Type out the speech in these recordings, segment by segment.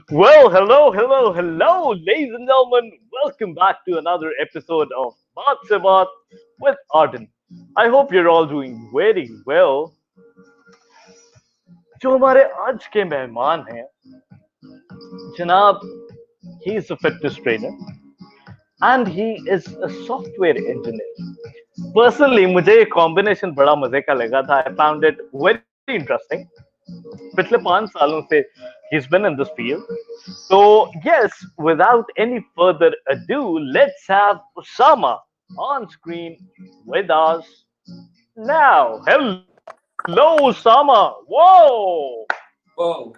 Hello, ladies and gentlemen. Welcome back to another episode of Baat with Ardon. I hope you're all doing very well. जो हमारे आज के मेहमान हैं, जनाब, he is a fitness trainer and he is a software engineer. Personally, मुझे ये combination बड़ा मजे का लगा था. I found it very interesting. पिछले 5 सालों से he's been in this field. So, yes, without any further ado, let's have Usama on screen with us now. Hello, Usama. Whoa! Whoa,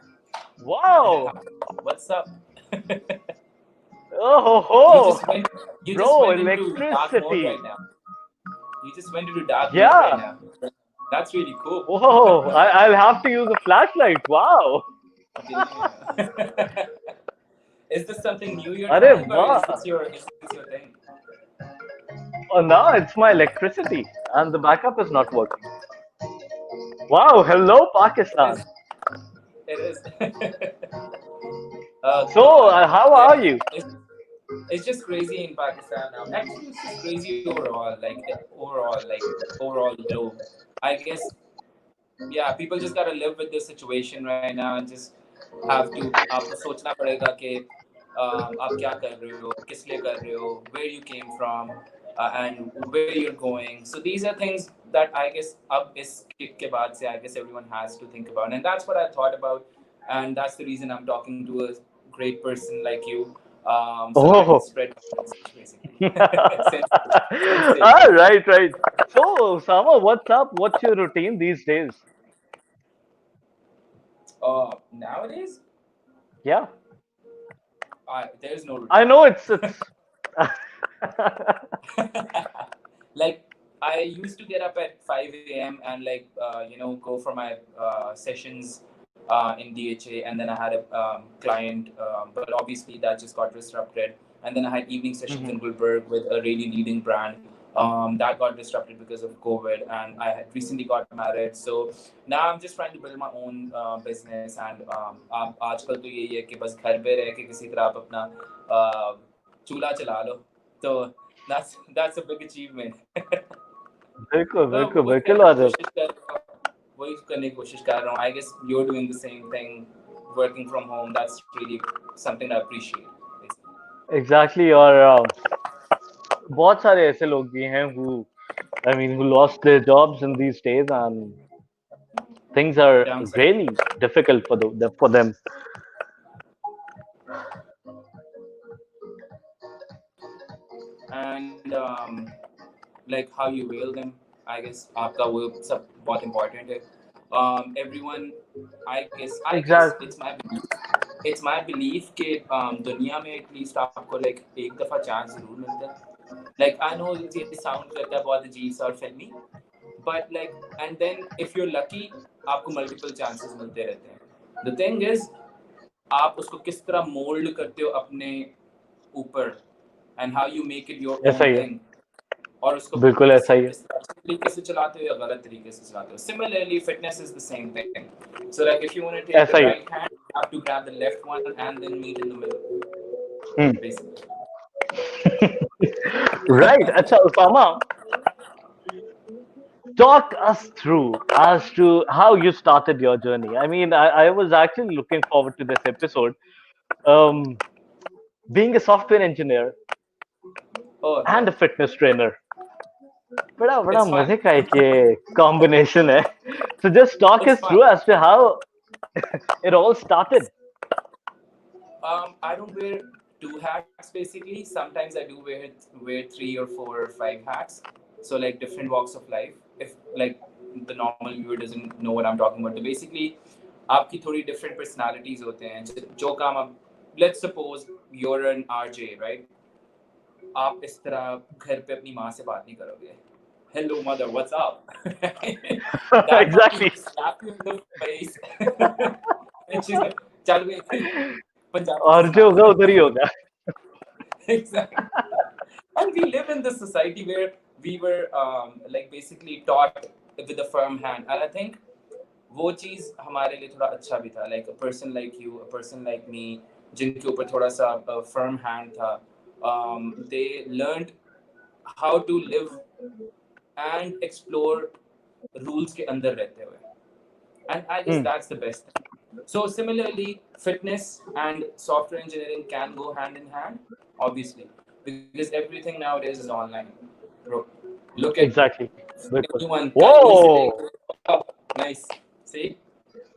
Wow! what's up? Oh, ho, You just ho. went you just Bro, went into dark mode electricity. right now. You just went into dark mode right Yeah. now. That's really cool. Whoa, I'll have to use a flashlight. Wow. Yeah. Is this something new you're Arey, trying, or wow. is this your thing? Oh, now it's my electricity and the backup is not working. Wow, hello, It Pakistan. is. It is. Oh So, God. how Yeah. are you? It's just crazy in Pakistan now. Actually, it's just crazy overall. Overall globe. I guess yeah, people just gotta live with this situation right now and just have to आपको सोचना पड़ेगा कि आप क्या कर रहे हो, किस लिए कर रहे हो, where you came from, and where you're going. So these are things that I guess अब इस kick के बाद से I guess everyone has to think about, and that's what I thought about, and that's the reason I'm talking to a great person like you, so that I can Oh. spread my message basically. Sensation. Right. So, Sama, what's up? What's your routine these days? Nowadays, Yeah, there's no I routine. know it's. Like I used to get up at 5 a.m. and go for my sessions in DHA, and then I had a client, but obviously that just got disrupted. And then I had evening sessions in Mhm. Gulberg with a really leading brand. That got disrupted because of COVID, and I had recently got married. So now I'm just trying to build my own business. And आप आजकल तो यही है कि बस घर पे रह के किसी तरह आप अपना चूल्हा चला लो. तो that's a big achievement. बिल्कुल तो बिल्कुल वही बिल्कुल करने की आदत. कोशिश कर रहा हूँ. वही करने की कोशिश कर रहा हूँ. I guess you're doing the same thing, working from home. That's really something I appreciate. Basically. Exactly, और बहुत सारे ऐसे लोग भी हैं who lost their jobs in these days and things are Downside. really difficult for them. And like how you wail them. I guess आपका वो सब बहुत important है. Everyone, I guess Exactly. it's my belief कि दुनिया में at least आपको like एक दफा chance जरूर मिलता है. Like I know ये sound करता है बहुत अजीब सा और फिल्मी, but like and then if you're lucky आपको multiple chances मिलते रहते हैं. The thing is आप उसको किस तरह mold करते हो अपने ऊपर, and how you make it your ऐसा own ही है. thing. और उसको बिल्कुल किस ऐसा ही है. किस अच्छे तरीके से चलाते हो या गलत तरीके से चलाते हो. Similarly, fitness is the same thing. So like if you want to take the ऐसा ही है. right hand, you have to grab the left one and then meet in the middle, Hmm. basically. Right. Acha, Usama, talk us through as to how you started your journey. I mean, I was actually looking forward to this episode. Um, being a software engineer Oh and yeah, a fitness trainer, बड़ा बड़ा it's fun. मजे का एक ये combination है. So just talk It's us fun. through as to how it all started. I don't wear two hats basically. Sometimes I do wear three or four or five hats. So like different walks of life. If like the normal viewer doesn't know what I'm talking about, तो basically आपकी थोड़ी different personalities होते हैं. जो काम आप, let's suppose you're an RJ, right? आप इस तरह घर पे अपनी माँ से बात नहीं करोगे. Hello mother, what's up? That mom will Exactly. just slap you in the face. And she's like, चल बे, पंजाबी और जो सुना. होगा उधर ही होगा. Exactly. And we live in this society where we were like basically taught with a firm hand. And I think वो चीज़ हमारे लिए थोड़ा अच्छा भी था. Like a person like you, a person like me, जिनके ऊपर थोड़ा सा फर्म हैंड था, they learned how to live and explore rules के अंदर रहते हुए, and I guess that's the best. So similarly, fitness and software engineering can go hand in hand, obviously, because everything nowadays is online, bro. Look at Exactly. बिल्कुल. anyone, कल से Whoa. लेके, oh, nice, see,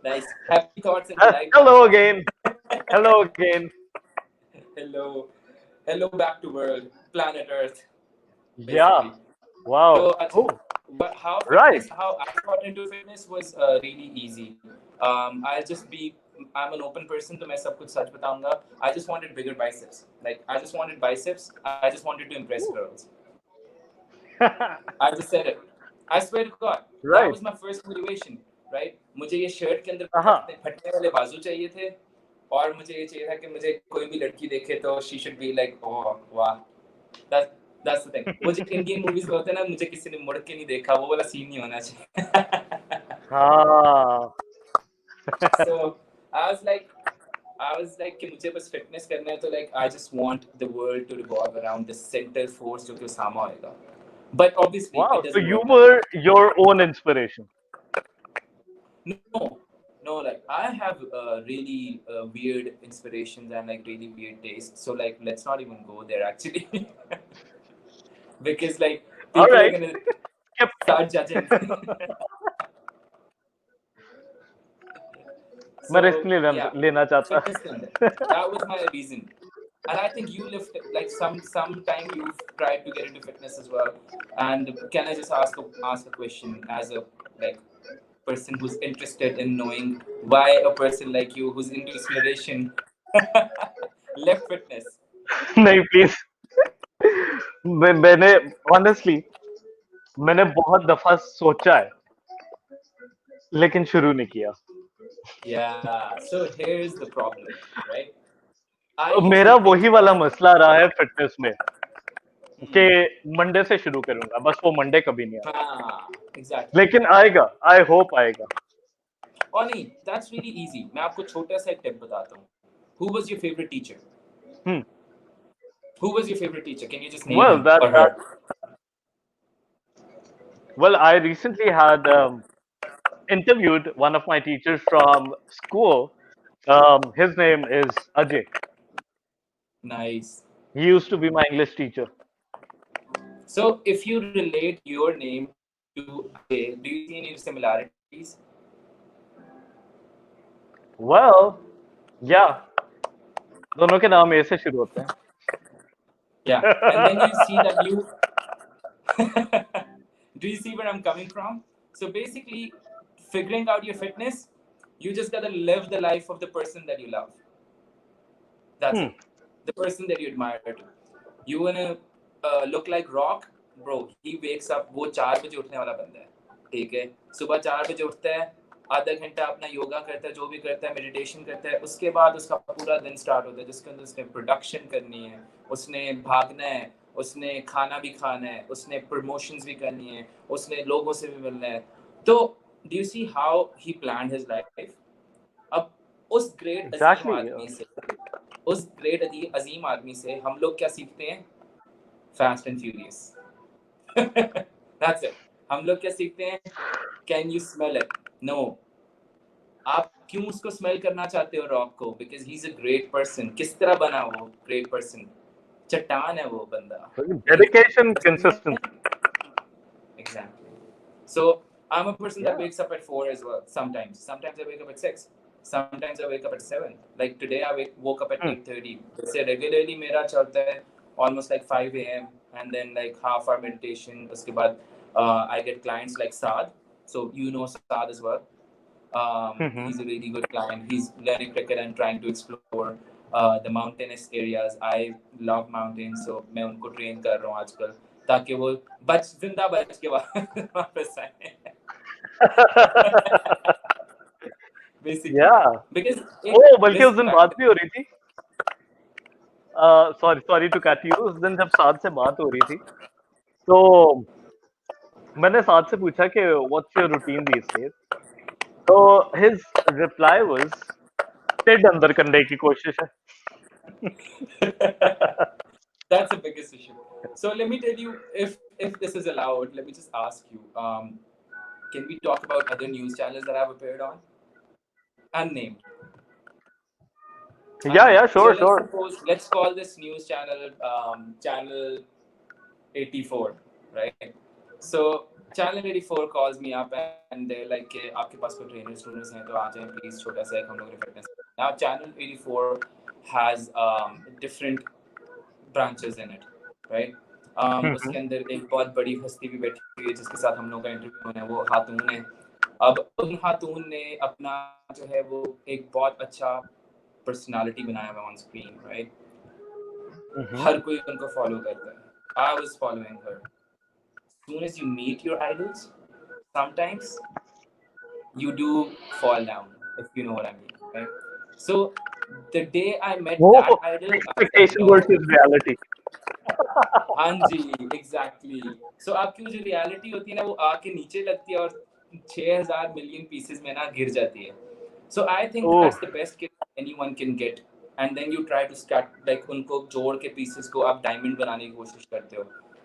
nice, happy thoughts in the right Hello Pakistan. again. Hello again. Hello, hello back to world, planet Earth, Yeah. basically. Wow. So, Oh, how right. fitness, how I got into fitness was really easy. I'll just be, I'm an open person, तो मैं सब कुछ सच बताऊंगा. I just wanted bigger biceps. Like I just wanted biceps. I just wanted to impress girls. I just said it. I swear to God, that Right. was my first motivation. Right? मुझे ये shirt के अंदर Uh-huh. फटने वाले बाजू चाहिए थे, और मुझे ये चाहिए था कि मुझे कोई भी लड़की देखे तो she should be like, oh वाह. That, that's the thing. मुझे इंडियन मूवीज में होता है ना, मुझे किसी ने मुड़ के नहीं देखा, वो वाला सीन नहीं होना चाहिए. हाँ. So I was like कि मुझे बस फिटनेस करना है, तो like I just want the world to revolve around the center force जो कि उसामा होएगा. But obviously Wow. it So doesn't you work that were your own inspiration. way. No, like I have really weird inspirations and like really weird tastes. So like let's not even go there actually, because like All people are right. gonna Skip. start judging. मैं risk So नहीं yeah, लेना चाहता. fitness के अंदर. That was my reason. And I think you lived like sometime you've tried to get into fitness as well. And can I just ask a question as a like person who's interested in knowing why a person like you who's into exploration left fitness? नहीं please. मैंने honestly मैंने बहुत दफा सोचा है लेकिन शुरू नहीं किया. Yeah. So here's the problem, right? I used मेरा to वही think वाला of मसला रहा है फिटनेस में कि मंडे से शुरू करूंगा, बस वो मंडे कभी नहीं आया. exactly. लेकिन आएगा. आई होप आएगा. और नहीं, that's really easy. मैं आपको छोटा सा एक टिप बताता हूँ. Who was your favorite teacher? Hmm. Who was your favorite teacher? Can you just name Well, him or her? I recently had interviewed one of my teachers from school. His name is Ajay. Nice. He used to be my English teacher. So, if you relate your name to Ajay, do you see any similarities? Well, yeah, दोनों के नाम ए से शुरू होते हैं. Yeah, and then you see that you. Do you see where I'm coming from? So basically, figuring out your fitness, you just gotta live the life of the person that you love. That's it. The person that you admire to. You wanna look like Rock, bro. He wakes up. वो 4 बजे उठने वाला बंदा है. ठीक है. सुबह 4 बजे उठता है. आधा घंटा अपना योगा करता है, जो भी करता है, मेडिटेशन करता है. उसके बाद उसका पूरा दिन स्टार्ट होता है, जिसके अंदर उसने प्रोडक्शन करनी है, उसने भागना है, उसने खाना भी खाना है, उसने प्रमोशंस भी करनी है, उसने लोगों से भी मिलना है. तो do you see how he planned his life? अब उस ग्रेट अजीम Exactly. आदमी से, उस ग्रेट अजीम आदमी से हम लोग क्या सीखते हैं? Fast and furious. That's it. हम लोग क्या सीखते हैं? Can you smell it? No. आप क्यों उसको स्मेल करना चाहते हो रॉक को? Because he's a great person. किस तरह बना वो great person? चट्टान है वो बंदा. Dedication, consistency. Exactly. So I'm a person that Yeah. wakes up at 4 as well. Sometimes I wake up at 6. Sometimes I wake up at 7. Like today I woke up at 8:30. So regularly मेरा चलता है almost like 5 a.m. and then like half hour meditation. उसके बाद I get clients like Saad. So you know Saad as well. He's a really good client. He's learning cricket and trying to explore the mountainous areas. I love mountains, so मैं उनको train कर रहा हूँ आजकल, ताकि वो जिंदा बच के वापस आए. Basically, Yeah. because Oh, बल्कि उस listen दिन बात factor. भी हो रही थी. Sorry to cut you. उस दिन जब साद से बात हो रही थी तो मैंने साद से पूछा कि what's your routine these days. तो हिज रिप्लाई वाज टेड अंदर करने की कोशिश है. That's the biggest issue. So let me tell you, if this is allowed, let me just ask you. Can we talk about other news channels that I've appeared on? Unnamed. Yeah, Unnamed. yeah, So sure, sure. let's call this news channel channel 84, right? So channel 84 calls me up and they're like कि आपके पास कोई trainer students हैं तो आ जाएं please, छोटा सा एक हम लोग ने fitness. Now channel 84 has different branches in it, right? उसके अंदर एक बहुत बड़ी हस्ती भी बैठी हुई है जिसके साथ हम लोगों का इंटरव्यू होना है, वो खातून है. अब उन खातून ने अपना जो है वो एक बहुत अच्छा पर्सनालिटी बनाया हुआ ऑन स्क्रीन, राइट? हर कोई उनको फॉलो करता है. I was following her. As soon as you meet your idols, sometimes you do fall down, if you know what I mean, right? So the day I met Oh, that idol, I was like, expectation no. versus reality. हाँ जी, exactly. सो आपकी वो जो reality होती है ना वो आके नीचे लगती है और 6000 मिलियन पीसेस में ना गिर जाती है. So I think Oh, that's the best gift anyone can get. And then you try to start like उनको जोड़ के पीसेस को आप डायमंड बनाने की कोशिश करते हो.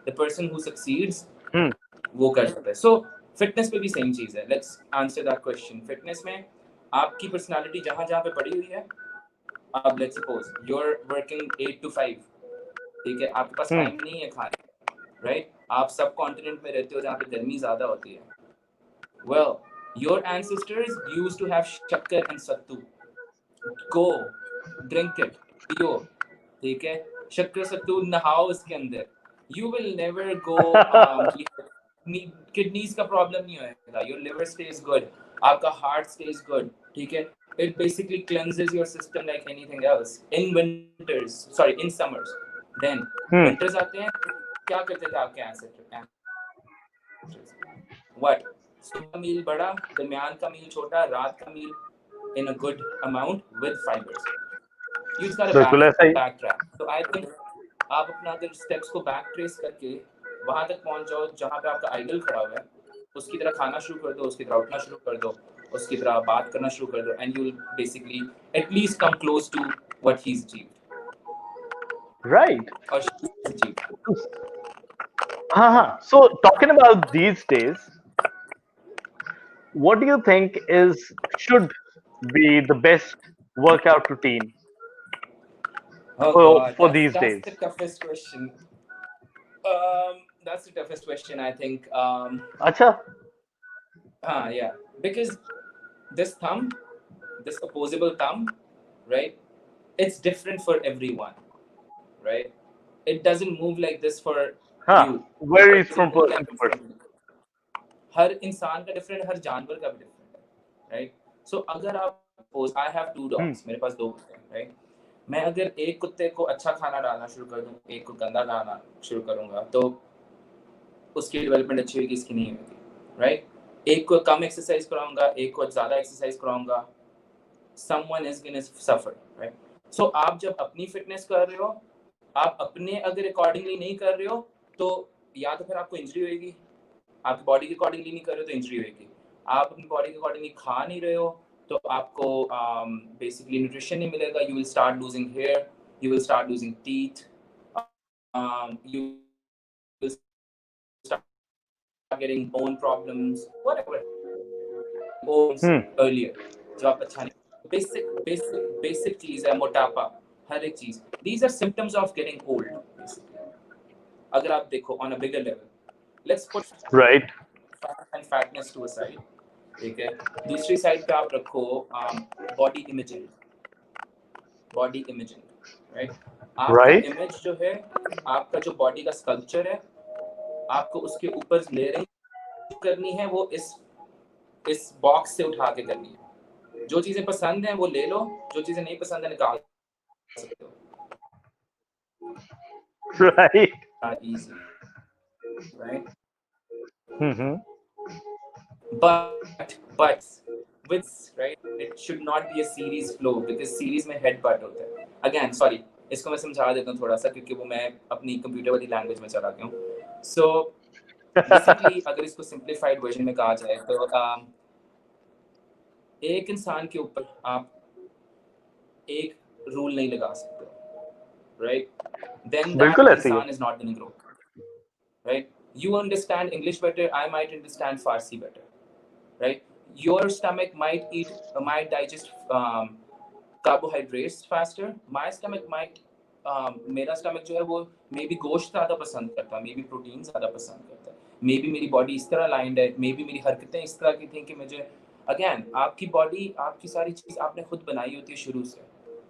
The person who succeeds hmm. वो कर सकता है. सो फिटनेस पे भी सेम चीज है. Let's answer that question. Fitness में आपकी पर्सनालिटी जहां जहां पे पड़ी हुई है, अब let's suppose you are working 8 to 5, ठीक है, आपके पास टाइम नहीं है खाने, राइट? आप सब कॉन्टिनेंट में रहते हो जहाँ पे गर्मी ज्यादा होती है. Well, your ancestors used to have shakkar and sattu. Go drink it, पियो, ठीक है? शक्कर सत्तू नहाओ इसके अंदर. You will never go kidneys का प्रॉब्लम नहीं होएगा. योर लिवर स्टेज गुड, आपका हार्ट स्टेज गुड, ठीक है? It basically cleanses your system like anything else. In winters, sorry, in summers. Then winters आते हैं, क्या करते थे आपके ancestors? What? सुबह का मील बड़ा, दरमियान का मील छोटा, रात का मील in a good amount with fibers. You just gotta बिल्कुल ऐसा ही. backtrack. So I think आप अपना अगर steps को back trace करके वहां तक पहुंच जाओ जहां पे आपका आइडल खड़ा हुआ है, उसकी तरह खाना शुरू कर दो, उसकी तरह उठना शुरू कर दो, उसकी तरह बात करना शुरू कर दो, and you'll basically at least come close to what he's achieved Right. or she's achieved. So talking about these days, what do you think is should be the best workout routine Oh God, for these that's days? the toughest question. That's the toughest question, I think. Acha. Yeah, because this thumb, this opposable thumb, right? It's different for everyone, right? It doesn't move like this for you. It Varies doesn't from move like person to this for person. me. हर इंसान का different, हर जानवर का भी different है, right? सो अगर आप suppose I have 2 dogs, मेरे पास 2 कुत्ते हैं, राइट? मैं अगर एक कुत्ते को अच्छा खाना डालना शुरू कर दूं, एक को गंदा डालना शुरू करूंगा, तो उसकी डेवलपमेंट अच्छी होगी, इसकी नहीं होगी, राइट? एक को कम एक्सरसाइज कराऊंगा, एक को ज्यादा एक्सरसाइज कराऊंगा, someone is going to suffer, right? So आप जब अपनी फिटनेस कर रहे हो, आप अपने अगर अकॉर्डिंगली नहीं कर रहे हो तो या तो फिर आपको इंजरी होगी, आपकी बॉडी के अकॉर्डिंगली नहीं कर रहे हो तो इंजरी होगी. आप अपनी बॉडी के अकॉर्डिंगली खा नहीं रहे हो तो आपको बेसिकली न्यूट्रिशन नहीं मिलेगा. You will start losing hair, you will start losing teeth, you will start getting bone problems, whatever bones earlier जो आप अच्छा नहीं. बेसिक चीज है मोटापा, हर एक चीज. These are symptoms of getting old basically. अगर आप देखो on a bigger level, let's put Right. Fat and fatness to a side, ठीक है? दूसरी साइड पे आप रखो body imaging. Body imaging, right? आपका Right. इमेज जो है, आपका जो बॉडी का स्कल्पचर है, आपको उसके ऊपर लेयरिंग करनी है. वो इस बॉक्स से उठा के करनी है. जो चीजें पसंद हैं वो ले लो, जो चीजें नहीं पसंद है निकाल सकते हो. Right. Easy, right? Mm-hmm. But with, right, it should not be a series flow because series में head butt होता है. Again, sorry, इसको मैं समझा देता हूँ थोड़ा सा क्योंकि वो मैं अपनी कंप्यूटर वाली लैंग्वेज में चला गया हूँ. So basically अगर इसको simplified version में कहा जाए तो एक इंसान के ऊपर आप एक रूल नहीं लगा सकते. right? Then बिल्कुल that ऐसे ही है. insan is not going to grow, right? You understand English better, I might understand Farsi better, right? Your stomach might digest carbohydrates faster. My stomach might मेरा स्टमक जो है वो मे बी गोश्त ज़्यादा पसंद करता है, मे बी प्रोटीन ज़्यादा पसंद करता है, मे बी मेरी बॉडी इस तरह लाइंड है, मे बी मेरी हरकतें इस तरह की थी कि मुझे अगेन आपकी बॉडी आपकी सारी चीज़ आपने खुद बनाई होती है शुरू से.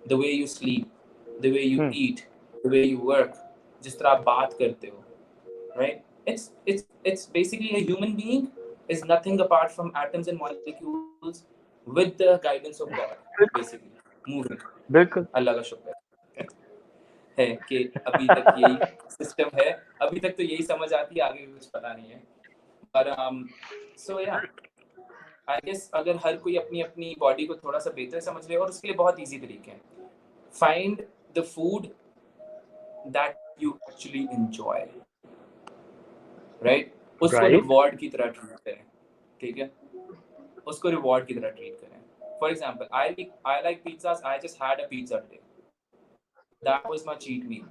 The way you sleep, the way you eat, the way you work, जिस तरह आप बात करते हो, right? It's basically a human being is nothing apart from atoms and molecules with the guidance of God, basically moving. बिल्कुल. अल्लाह का शुक्र है कि अभी तक यही सिस्टम है, अभी तक तो यही समझ आती है, आगे कुछ पता नहीं है. पर so yeah, I guess अगर हर कोई अपनी अपनी बॉडी को थोड़ा सा बेहतर समझ ले, और उसके लिए बहुत इजी तरीके हैं. Find the food that you actually enjoy, right? उसको Right. रिवॉर्ड की तरह ट्रीट करें, ठीक है? उसको रिवॉर्ड की तरह ट्रीट करें. For example, I like pizzas, I just had a pizza today, that was my cheat meal,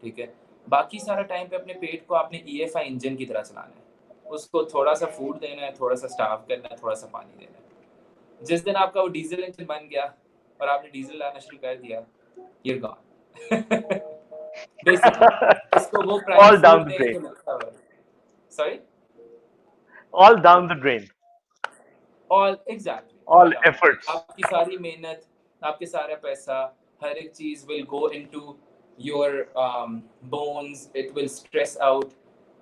ठीक है? बाकी सारा टाइम पे अपने पेट को आपने ईएफआई इंजन की तरह चलाना है. उसको थोड़ा सा फूड देना है, थोड़ा सा स्टाफ करना है, थोड़ा सा पानी देना है. जिस दिन आपका वो डीजल इंजन बन गया और आपने डीजल लाना शुरू कर दिया, you're gone. बेसिकली उसको वो prime All food down the दें drain. जो लगता है. Sorry, All down the drain. all exactly All all down the drain. efforts. आपकी सारी मेहनत, आपके सारा पैसा, हर एक चीज will go into your bones, it will stress out.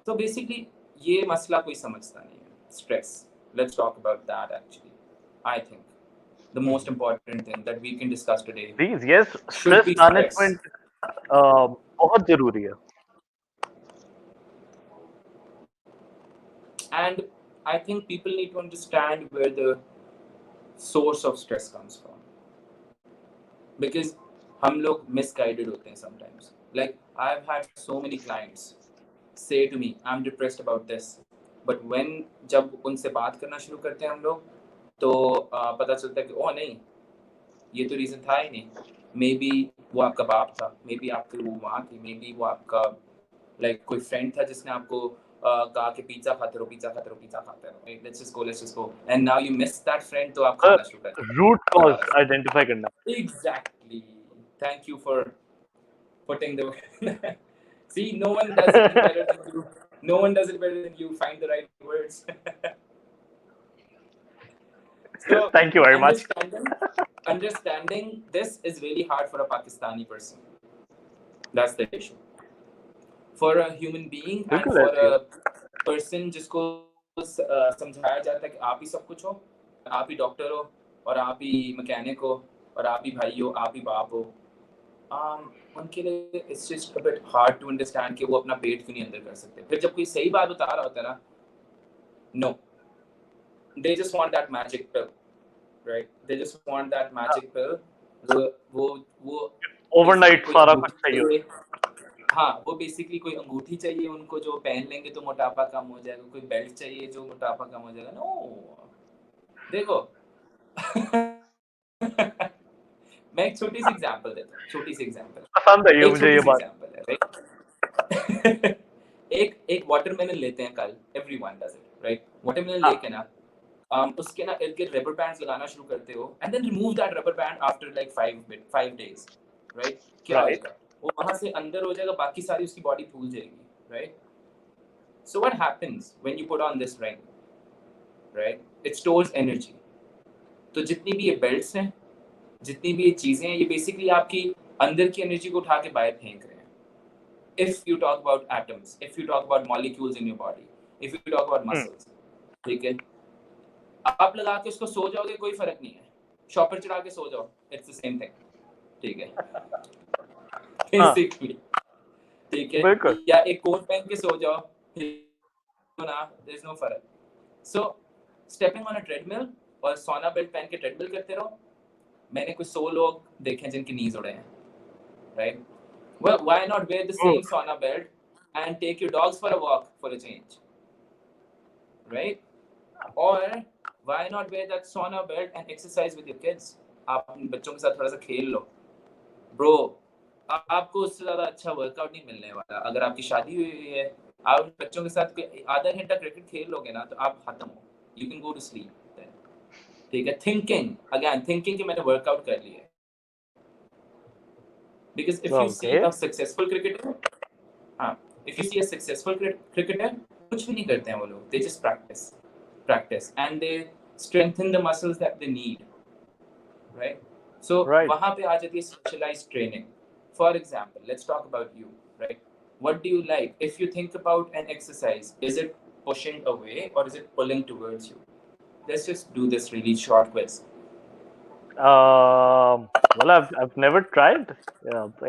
So basically ये मसला कोई समझता नहीं है. Stress, let's talk about that. Actually, I think the most important thing that we can discuss today Please, yes, should stress be stress. management बहुत जरूरी है. And I think people need to understand where the source of stress comes from, because हम लोग misguided होते हैं sometimes. Like I've had so many clients say to me, I'm depressed about this, but when जब उनसे बात करना शुरू करते हैं हम लोग, तो पता चलता है कि ओ नहीं, ये तो रीजन था ही नहीं. मे बी वो आपका बाप था, मे बी आपकी वो माँ थी, मे बी वो आपका लाइक कोई फ्रेंड था जिसने आपको कहा कि पिज्जा खाते रहो, पिज्जा खाते रहो, पिज्जा खाते रहो, let's just go, and now you miss that friend, तो आप खाना शुरू कर देते. रूट कॉज आइडेंटिफाई करना. Exactly. Thank you for putting the see, no one does it better than you. No one does it better than you. Find the right words. So Thank you very much. understanding this is really hard for a Pakistani person. That's the issue. For a human being and बिल्कुल for ऐसी है. a person जिसको समझाया जाता है कि आप ही सब कुछ हो, आप ही डॉक्टर हो, और आप ही मैकेनिक हो, और आप ही भाई हो, आप ही बाप हो, उनके लिए it's just a bit hard to understand कि वो अपना पेट क्यों नहीं अंदर कर सकते. फिर जब कोई सही बात बता रहा होता है ना, no, they just want that magic pill, right? They just want that magic pill. वो ओवरनाइट सारा कुछ चाहिए. हाँ, वो बेसिकली कोई अंगूठी चाहिए उनको जो पहन लेंगे तो मोटापा कम हो जाएगा, कोई बेल्ट चाहिए जो मोटापा कम हो जाएगा. नो, देखो मैं एक छोटी सी एग्जांपल देता हूँ, छोटी सी एग्जांपल, पसंद है ये एक मुझे छोटी ये सी बात. एग्जांपल है, राइट? एक वाटरमेलन लेते हैं कल, everyone does it, right? Watermelon लेके ना उसके ना इर्द गिर्द रबर बैंड्स लगाना शुरू करते हो, and then remove that rubber band after like 5 days, राइट? क्या होएगा? वो वहां से अंदर हो जाएगा, बाकी सारी उसकी बॉडी फूल जाएगी, right? So what happens when you put on this ring, right? It stores energy. तो जितनी भी ये बेल्ट्स हैं, जितनी भी ये चीजें हैं, ये बेसिकली आपकी अंदर की एनर्जी को उठा के बाहर फेंक रहे हैं. If you talk about atoms, if you talk about molecules in your body, if you talk about muscles, ठीक है? आप लगा के उसको सो जाओगे, कोई फर्क नहीं है. शॉपर चढ़ा के सो जाओ, it's the same thing, ठीक है? Basically, ठीक है? या एक कोट पहन के सो जाओ, ना, there's no फर्क. So stepping on a treadmill और सोना बेल्ट पहन के ट्रेडमिल करते रहो. मैंने कुछ 100 लोग देखे जिनकी नीज उड़े हैं, right? Well, why not wear the same sauna belt and take your dogs for a walk for a change, right? Or why not wear that sauna belt and exercise with your kids? आप अपने बच्चों के साथ थोड़ा सा खेल लो, bro. आपको उससे ज्यादा अच्छा वर्कआउट नहीं मिलने वाला। अगर आपकी शादी हुई है, आप बच्चों के साथ आधा घंटा क्रिकेट खेल लोगे ना, तो आप खत्म हो, you can go to sleep. ठीक है, थिंकिंग अगेन, थिंकिंग कि मैंने वर्कआउट कर लिया है। Because if you see Okay. A successful cricketer, हाँ, if you see a successful cricketer, कुछ भी नहीं करते हैं वो लोग, they just practice and they strengthen the muscles that they need, right? So Right. वहां पे आ जाती है specialised training. For example, let's talk about you, right? What do you like? If you think about an exercise, is it pushing away or is it pulling towards you? Let's just do this really short quiz. Well, I've never tried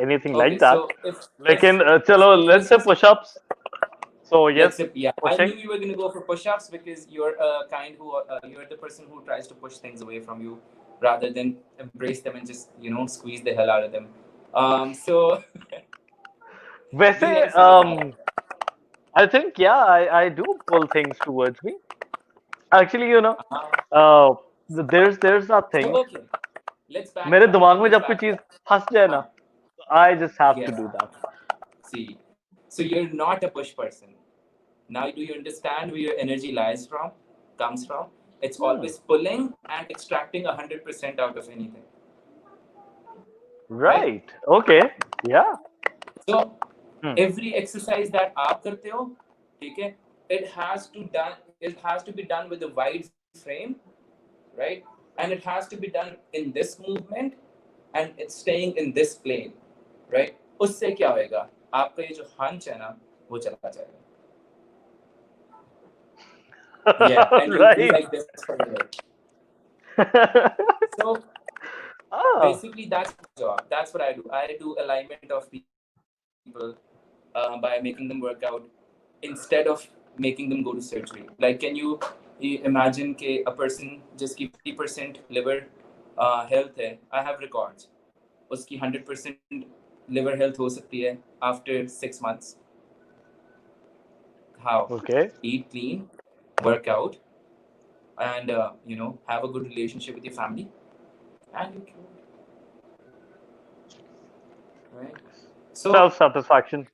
anything like Okay, that. so if लेकिन चलो, let's let's say just push-ups. So let's yes, say, yeah, I knew pushing. you were gonna go for push-ups because you're the person who tries to push things away from you rather than embrace them and just squeeze the hell out of them. So वैसे be nice to the guy. I think yeah, I do pull things towards me. Actually, Uh, uh, there's that so thing. okay, let's मेरे backtrack. दिमाग में Let's जब कोई चीज backtrack. फंस जाए ना, Uh, I just have to do yeah. that. See, so you're not a push person. Now, do you understand where your energy comes from? It's Hmm. always pulling and extracting 100% out of anything, right? Right. Okay. Yeah. So, Hmm. every exercise that आप करते हो, ठीक है, it has to be done with a wide frame, right? And it has to be done in this movement, and it's staying in this plane, right? उससे क्या होएगा? आपका ये जो hunch है ना, वो चला जाएगा. Yeah, and you'll be Right. like this for a bit. So Ah. basically, that's my job. That's what I do. I do alignment of people by making them work out instead of making them go to surgery. Like, can you imagine कि a person जिसकी 50% liver health है, I have records. उसकी 100% liver health हो सकती है after 6 months. How? Okay. Eat clean, work out, and have a good relationship with your family, and you can, right? So Self satisfaction.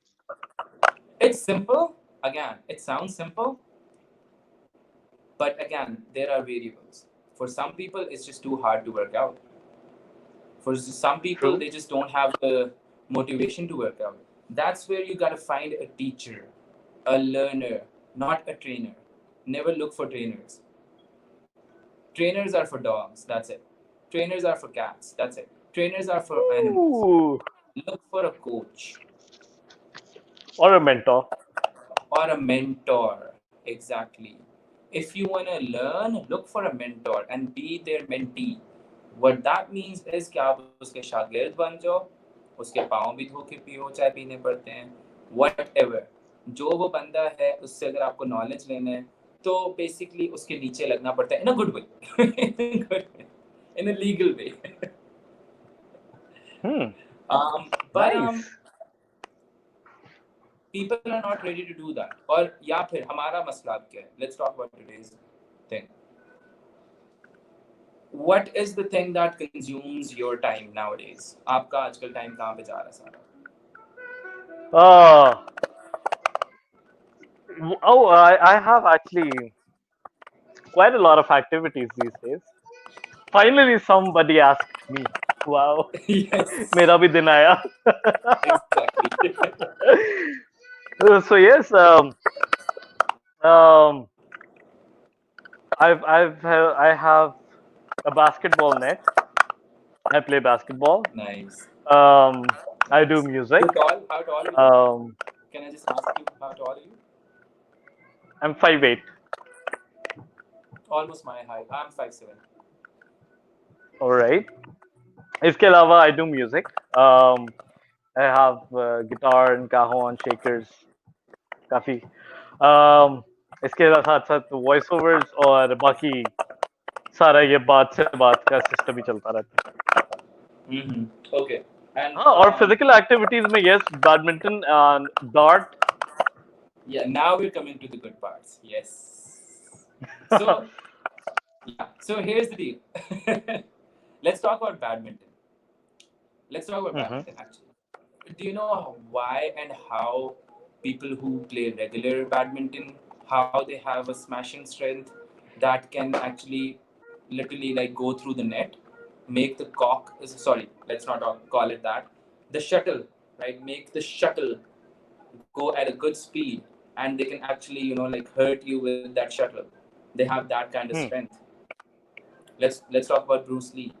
it's simple. Again, it sounds simple, but again, there are variables. For some people, it's just too hard to work out. For some people, True. they just don't have the motivation to work out. That's where you gotta find a teacher, a learner, not a trainer. Never look for trainers. Trainers are for dogs, that's it. Trainers are for cats, that's it. Trainers are for animals. Ooh. Look for a coach Or a mentor. or a mentor. Exactly. If you want to learn, look for a mentor and be their mentee. What that means is कि आप उसके शागिर्द बन जाओ, उसके पाँव भी धो के पियो, चाय पीने पड़ते हैं, whatever. जो वो बंदा है, उससे अगर आपको knowledge लेना है, तो basically उसके नीचे लगना पड़ता है in a good way, in a legal way. Hmm. But Nice. people are not ready to do that. और या फिर हमारा मसला अब क्या है? Let's talk about today's thing. What is the thing that consumes your time nowadays? आपका आजकल time कहाँ पे जा रहा है सारा? Uh, oh, I have actually quite a lot of activities these days. Finally, somebody asked me. Wow. Yes, मेरा भी दिन आया. exactly. So yes, um, I have a basketball net. I play basketball. Nice, Um, I do nice. music. You're tall? How tall are you? Um, Can I just ask you how tall are you? I'm 5'8". Almost my height. I'm 5'7". All right. इसके अलावा I do music. I have guitar and cajon, shakers, काफी. इसके साथ साथ voice overs और बाकी सारा ये बात से बात का सिस्टम ही चलता रहता है. Mm-hmm. Okay. And हाँ, और फिजिकल एक्टिविटीज में yes, badminton and dart. yeah, now we're coming to the good parts. Yes. So yeah. So here's the deal. Let's talk about badminton. Let's talk about badminton actually. do you know why and how people who play regular badminton, how they have a smashing strength that can actually literally like go through the net, make the cock, sorry, let's not call it that, the shuttle, right? Make the shuttle go at a good speed, and they can actually, like hurt you with that shuttle. They have that kind of Hmm. strength. Let's talk about Bruce Lee.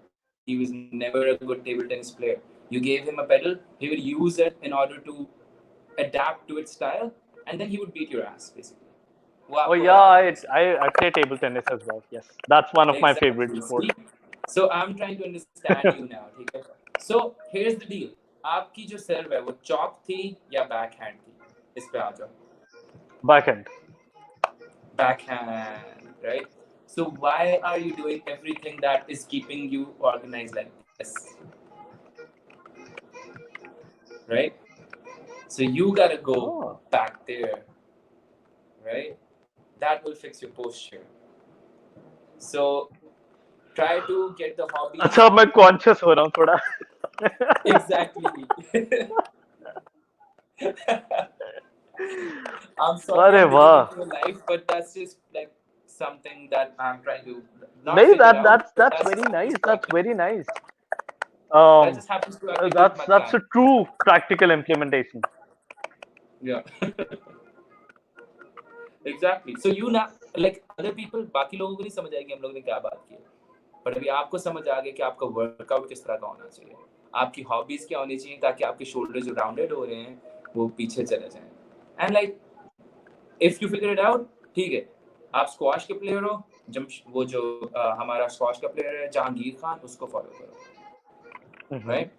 He was never a good table tennis player. You gave him a pedal, he would use it in order to adapt to its style, and then he would beat your ass basically. वो Oh आपको yeah, हरा देगा basically. I play table tennis as well. Yes, that's one of my favorite Exactly. sports. See? So I'm trying to understand you now, ठीक है? So here's the deal. आपकी जो serve है वो chop थी या backhand थी? इस पे आ जाओ. Backhand. Backhand, right? So why are you doing everything that is keeping you organized like this, right? So you gotta go Oh. back there, right? That will fix your posture. So try to get the hobbies. अच्छा मैं conscious हो रहा हूँ थोड़ा. Exactly. I'm sorry अरे I'm getting वाह. into your life, but that's just like something that I'm trying to not नहीं, figure out, but that's that's very just nice. That's practical. very nice. That Um, just happens to actually be my that's a plan. true practical implementation. Yeah. Exactly. So you ना like other people, बाकी लोगों को नहीं समझ आएगी हम लोगों ने क्या बात की है. But अभी आपको समझ आ गया कि आपका वर्कआउट किस तरह का होना चाहिए, आपकी हॉबीज क्या होनी चाहिए ताकि आपके शोल्डर जो राउंडेड हो रहे हैं वो पीछे चले जाएं. And like if you figure it out, ठीक है, आप स्क्वाश के प्लेयर हो, वो जो हमारा स्क्वाश का प्लेयर है जहांगीर खान, उसको फॉलो करो, Mm-hmm. राइट?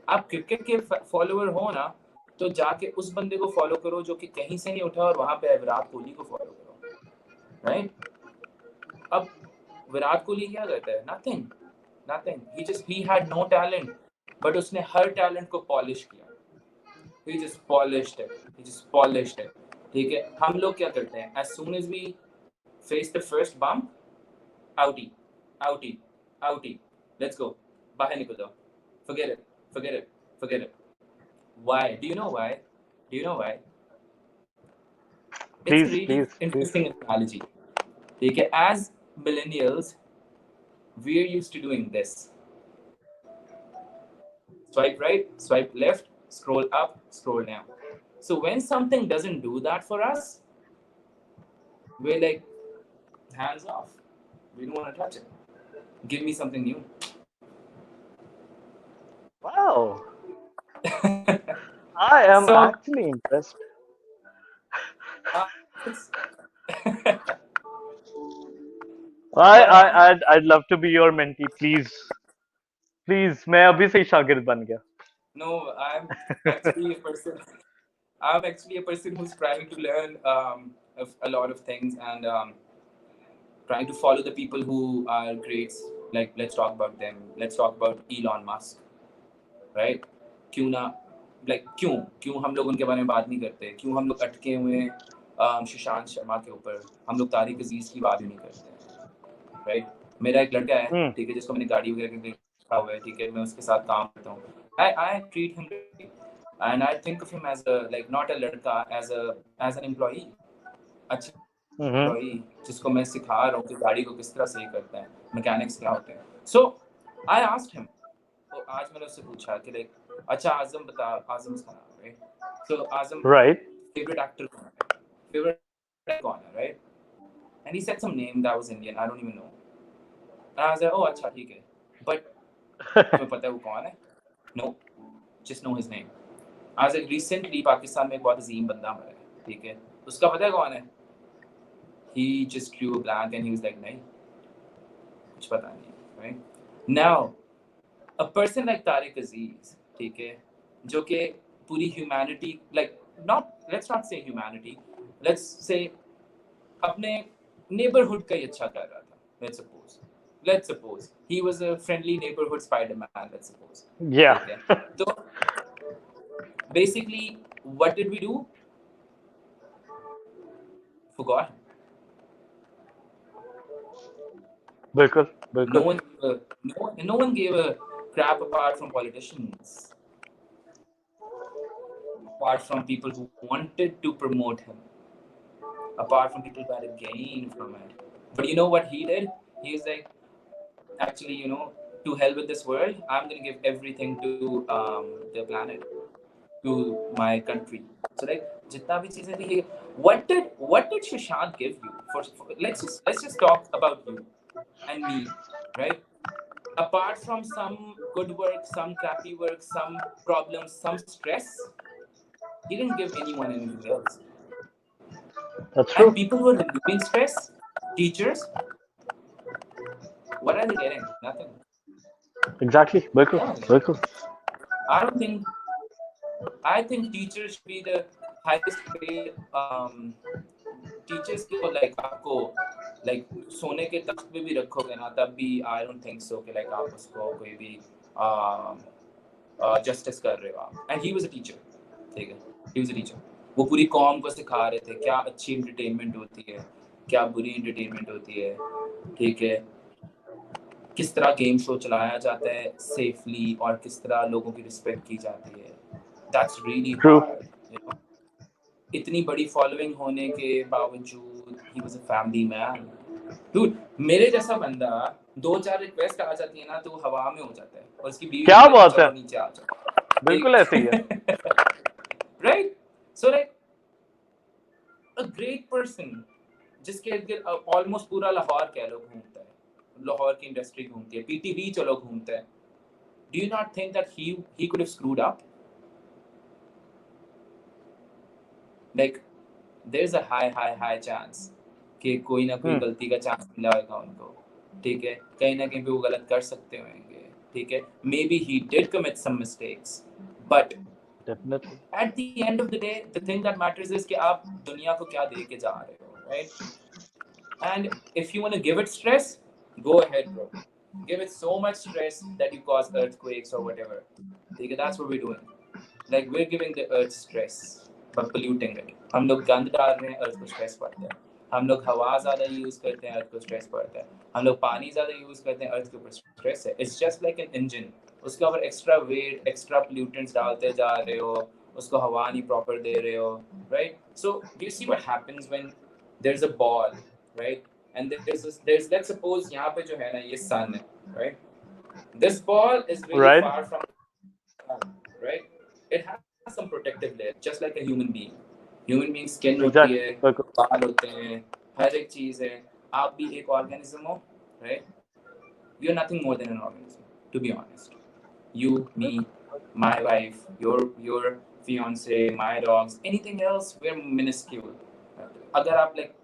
आप क्रिकेट के फॉलोअर हो ना, तो जाके उस बंदे को फॉलो करो जो कि कहीं से नहीं उठा और वहां पे विराट कोहली को फॉलो करो, राइट? अब विराट कोहली क्या करता है? Nothing, nothing. He had no talent, but उसने हर टैलेंट को पॉलिश किया. He just polished it, he just polished it. ठीक है, हम लोग क्या करते हैं? As soon as we face the first bump, outie, outie, outie, let's go, बाहर निकल जाओ, forget it, forget it, forget it. Why? Do you know why? Do you know why? It's a Please, really please, please. interesting analogy. ठीक है, as millennials, we're used to doing this. Swipe right, swipe left, scroll up, scroll down. So when something doesn't do that for us, we're like, hands off. We don't want to touch it. Give me something new. Wow. I am So, actually impressed. it's I'd love to be your mentee, please. Please, मैं अभी से ही शागिर्द बन गया. no, actually a person. I'm actually a person who's trying to learn a lot of things, and trying to follow the people who are greats. Like, let's talk about them. Let's talk about Elon Musk, right? क्यों ना, like क्यों क्यों हम लोग उनके बारे में बात नहीं करते? क्यों हम लोग अटके हुए हैं सुशांत शर्मा के ऊपर? हम लोग तारिक अजीज की बात ही नहीं करते, राइट? मेरा एक लड़का है, Hmm. ठीक है, जिसको मैंने गाड़ी वगैरह के रखा हुआ है, ठीक है, मैं उसके साथ काम करता हूँ. I treat him and I think of him as a, like, not a लड़का, as an employee. अच्छा Mm-hmm. एम्प्लॉई जिसको मैं सिखा रहा हूँ कि गाड़ी को किस तरह सही करते हैं, मैकेनिक्स क्या होते हैं. सो आई आस्क्ड हिम, तो आज मैंने उससे पूछा कि लाइक, अच्छा आजम बता, आजम इसका नाम है, so Azam Right. Favourite actor कौन है, फेवरेट कौन है, right? And he said some name that was Indian, I don't even know. And I was like, oh अच्छा ठीक है, बट तुम्हें पता है वो कौन है? No, just know his name. I was like, recently Pakistan में एक बहुत अजीम बंदा मरा है, ठीक है, उसका पता है कौन है? He just drew a blank and he was like, नहीं, कुछ पता नहीं, right? Now, a person like Tariq Aziz, ठीक है, जो कि पूरी humanity, like, let's not say humanity, let's say अपने neighborhood का ही अच्छा कर रहा था, let's suppose he was a friendly neighborhood Spider-Man, let's suppose, Yeah. ठीक है, तो basically what did we do? Forgot. बिल्कुल, No बिल्कुल. one, no one gave a crap apart from politicians. apart from people who wanted to promote him, apart from people who had a gain from it. But you know what he did? He was like, actually, to hell with this world. I'm gonna give everything to the planet, to my country. So like, jitna bhi cheezein thi, what did Shashank give you? For let's just talk about you and me, right? Apart from some good work, some crappy work, some problems, some stress, he didn't give anyone anything else. That's And true. people who are removing stress, teachers, what are they getting? Nothing. Exactly. बिल्कुल Yeah, like, बिल्कुल. I don't think. I think teachers should be the highest paid. Teachers को like आपको like सोने के तख्त पे भी रखोगे ना तब भी I don't think so कि like आप उसको कोई भी justice कर रहे हो आप. And he was a teacher, ठीक है? He was a teacher. वो पूरी कौम को सिखा रहे थे क्या अच्छी entertainment होती है, क्या बुरी entertainment होती है, ठीक है? किस तरह गेम शो चलाया जाता है सेफली और किस तरह लोगों की रिस्पेक्ट की जाती है. That's really True. hard, you know. इतनी बड़ी फॉलोइंग होने के बावजूद he was a family man. Dude, मेरे जैसा बंदा दो चार रिक्वेस्ट आ जाती है ना तो वो हवा में हो जाता है और उसकी बीवी क्या बोलती है बात है. चलो नीचे आ जाओ. बिल्कुल ऐसे ही है. Right. So like a great person जिसके इर्द गिर्द ऑलमोस्ट पूरा लाहौर कह लो घूमता है, लाहौर की इंडस्ट्री घूमती है, पीटीवी चलो घूमता है. Do you not think that he could have screwed up? Like there is a high chance कि कोई ना कोई गलती का चांस मिला होगा उनको, ठीक है? कहीं ना कहीं पे वो गलत कर सकते होंगे, ठीक है? Maybe he did commit some mistakes, but Definitely. At the end of the day the thing that matters is कि आप दुनिया को क्या दे के जा रहे हो, right? And if you want to give it stress, go ahead bro, give it so much stress that you cause earthquakes or whatever. That's what we're doing. Like we're giving the earth stress by polluting it. हम लोग गंद डाल रहे हैं, अर्थ को stress पड़ता है. हम लोग हवा ज़्यादा यूज़ करते हैं, अर्थ को स्ट्रेस पड़ता है. हम लोग पानी ज़्यादा यूज़ करते हैं, अर्थ के ऊपर स्ट्रेस है. It's just like an engine. उसके ऊपर एक्स्ट्रा वेट, एक्स्ट्रा पोल्यूटेंट्स डालते जा रहे हो, उसको हवा नहीं प्रॉपर दे रहे हो, right? So do you see what happens when there is a ball, right? And there's let's suppose यहाँ पे जो है ना ये sun है, right? This ball is really Right. far from the sun, right? It has some protective layer, just like a human being. Human being skin होती Exactly. है, बिल्कुल. बाल होते हैं, हर एक चीज है. आप भी एक organism हो, right? We are nothing more than an organism, to be honest. You, me, my wife, your fiance, my dogs, anything else, we're minuscule. अगर आप like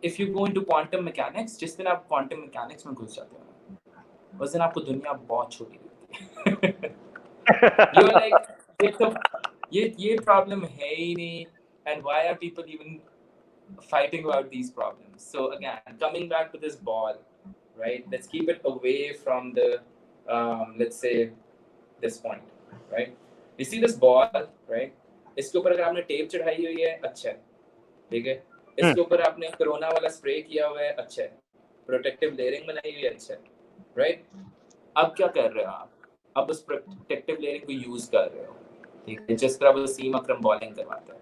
if you go into quantum mechanics, जिस दिन आप quantum mechanics में घुस जाते हो उस दिन आपको दुनिया बहुत छोटी लगती है. You're like ये तो ये problem है ही नहीं, and why are people even fighting about these problems? So again, coming back to this ball, right? Let's keep it away from the let's say this point, right? You see this ball, right? इसके ऊपर अगर आपने tape चढ़ाई हुई है, अच्छा है, ठीक है? इसके ऊपर आपने कोरोना वाला स्प्रे किया हुआ है, अच्छा है. प्रोटेक्टिव लेयरिंग बनाई हुई है, अच्छा है, राइट? अब क्या कर रहे हो आप? अब उस प्रोटेक्टिव लेयरिंग को यूज कर रहे हो, ठीक है? जिस तरह वो वसीम अकरम बॉलिंग करवाता है,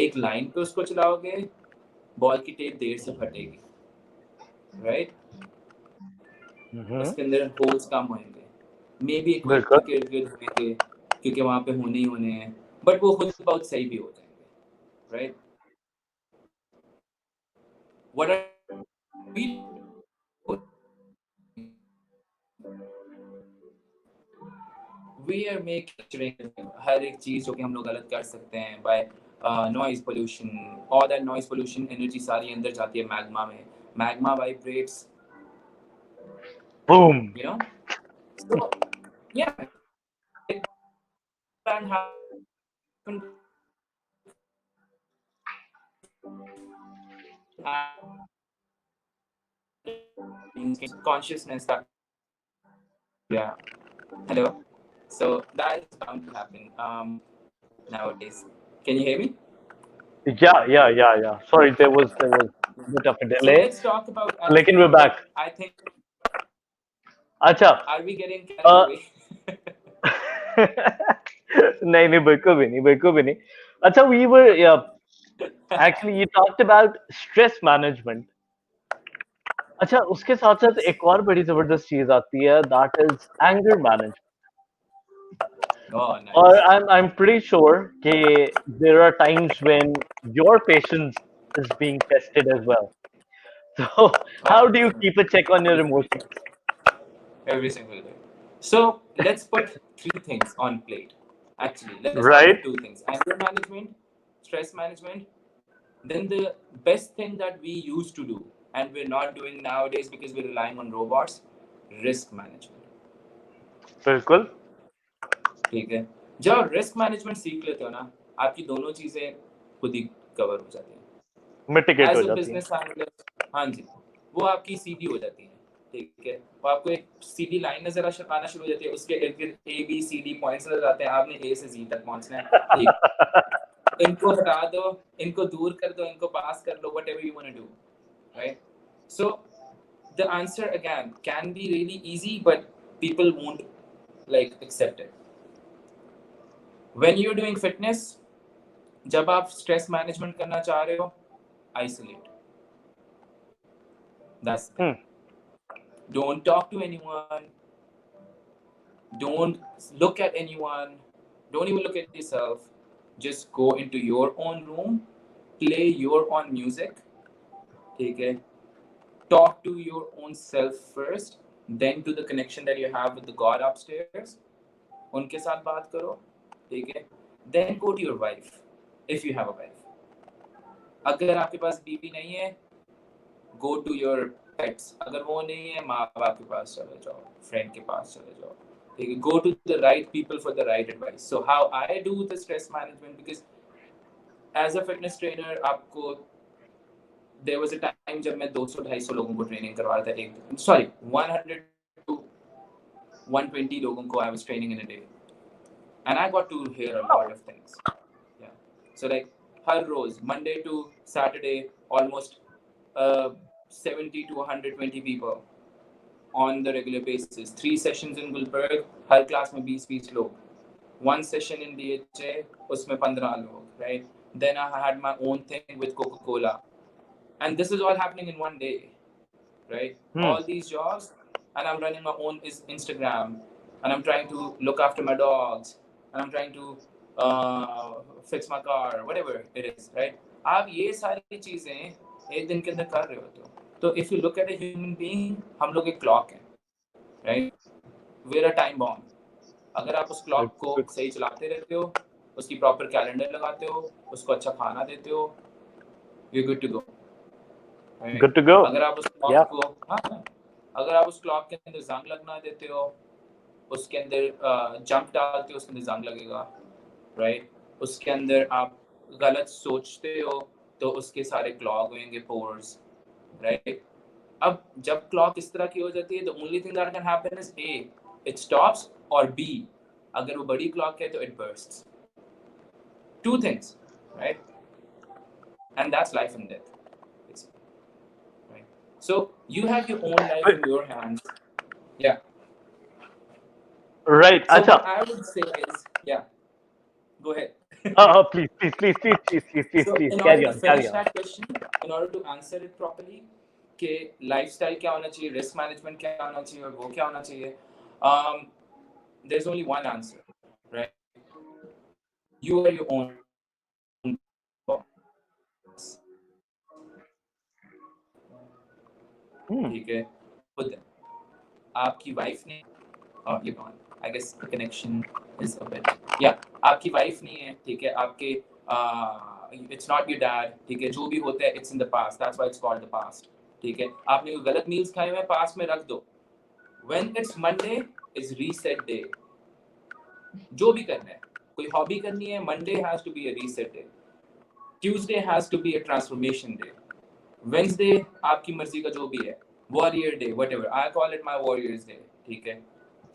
एक लाइन पे उसको चलाओगे, बॉल की टेप देर से फटेगी, राइट? उसके अंदर होल्स कम होंगे, मे बी एक विकेट के इर्द गिर्द होंगे क्योंकि वहां पे होने ही होने हैं, बट वो खुद बहुत सही भी हो जाएंगे, right? What are we we are making हर एक चीज जो कि हम लोग गलत कर सकते हैं बाय नॉइज पोल्यूशन. और दैट नॉइज पोल्यूशन एनर्जी सारी अंदर जाती है मैग्मा में. Magma vibrates, Boom. you know. So yeah, and happened consciousness that, yeah, hello. So that is bound to happen nowadays. Can you hear me? Yeah. Sorry, there was a bit of a So delay. let's talk about लेकिन we're actually back. like I think अच्छा. are we getting carried away? नहीं नहीं बिल्कुल भी नहीं, बिल्कुल भी नहीं. अच्छा, we were actually you talked about stress management. अच्छा, उसके साथ साथ एक और बड़ी जबरदस्त चीज आती है, that is anger management. Oh, Or nice. I'm pretty sure कि there are times when your patience is being tested as well. So how Oh, do you keep a check on your emotions? every single day. So let's put three things on plate. Actually, let's start with Right? two things: anger management, stress management. Then the best thing that we used to do, and we're not doing nowadays because we're relying on robots, risk management. बिल्कुल. ठीक है. जब आप risk management सीख लेते हो ना, आपकी दोनों चीजें खुद ही कवर हो जाती हैं. मिटिगेट एज हो अ जाती है. बिजनेस एनालिस्ट, हाँ जी, वो आपकी सीधी हो जाती है. ठीक है, वो आपको एक सीधी लाइन नजर आना शुरू हो जाती है, उसके इर्द गिर्द A B C D points नजर आते हैं, आपने ए से जी तक पहुंचना है. ठीक, इनको हटा दो, इनको दूर कर दो, इनको पास कर लो, whatever you want to do, right. So the answer again can be really easy, but people won't like accept it. When you're doing fitness, जब आप स्ट्रेस मैनेजमेंट करना चाह रहे हो, isolate. That's the thing. Don't talk to anyone. Don't look at anyone. Don't even look at yourself. Just go into your own room, play your own music. ठीक है. Talk to your own self first, then to the connection that you have with the God upstairs. उनके साथ बात करो. ठीक है. Then go to your wife, if you have a wife. अगर आपके पास बीवी नहीं है, go to your pets. अगर वो नहीं है, माँ बाप के पास चले जाओ, फ्रेंड के पास चले जाओ. ठीक है. Go to the right people for the right advice. So how I do the stress management, because as a fitness trainer, आपको there was a time जब मैं 200-250 लोगों को ट्रेनिंग करवा रहा था एक, sorry, 100 to 120 लोगों को I was training in a day, and I got to hear a lot of things. Yeah. So like हर रोज Monday to Saturday, almost 70 to 120 people on the regular basis. 3 sessions in Gulberg, her class में 20-20 लोग. 1 session in DHA, उसमें 15 लोग, right? Then I had my own thing with Coca-Cola. And this is all happening in one day, right? All these jobs, and I'm running my own Instagram, and I'm trying to look after my dogs, and I'm trying to fix my car, whatever it is, right? आप ये सारी चीजें एक दिन के अंदर कर रहे होते हो. तो if you look at a human being, हम लोग एक clock है, right? We're a time bomb. अगर आप उस clock को सही चलाते रहते हो, उसकी proper calendar लगाते हो, उसको अच्छा खाना देते हो, you're good to go. Right? Good to go. अगर आप उस क्लॉक Yeah. को, हाँ, अगर आप उस क्लॉक के अंदर जंग लगना देते हो, उसके अंदर जंप डालते हो, उसके अंदर जंग लगेगा, राइट. उसके अंदर आप गलत सोचते हो, तो उसके सारे क्लॉग होंगे, पोर्स, राइट. अब जब क्लॉक इस तरह की हो जाती है, the only thing that can happen is a, it stops, और बी, अगर वो बड़ी क्लॉक है तो it bursts. Two things, right. And that's life and death. So you have your own life in your hands. Yeah. Right. So अच्छा. what I would say is, yeah, go ahead. Please, please, please, please, please, please, please, So please, in order carry to on, carry finish on. that question, in order to answer it properly, कि lifestyle क्या होना चाहिए, risk management क्या होना चाहिए, और वो क्या होना चाहिए, there's only one answer, right? You are your own boss. ठीक है. खुद आपकी वाइफ ने, you're gone. I guess the connection is a bit. Yeah, आपकी वाइफ नहीं है, ठीक है, आपके it's not your dad, ठीक है, जो भी होता है it's in the past. That's why it's called the past. ठीक है. आपने कोई गलत मील्स खाए हुए, पास में रख दो. When it's Monday, is reset day. जो भी करना है, कोई हॉबी करनी है, Monday has to be a reset day. Tuesday has to be a transformation day. Wednesday आपकी मर्जी का जो भी है, warrior day, whatever. I call it my warriors day. ठीक है.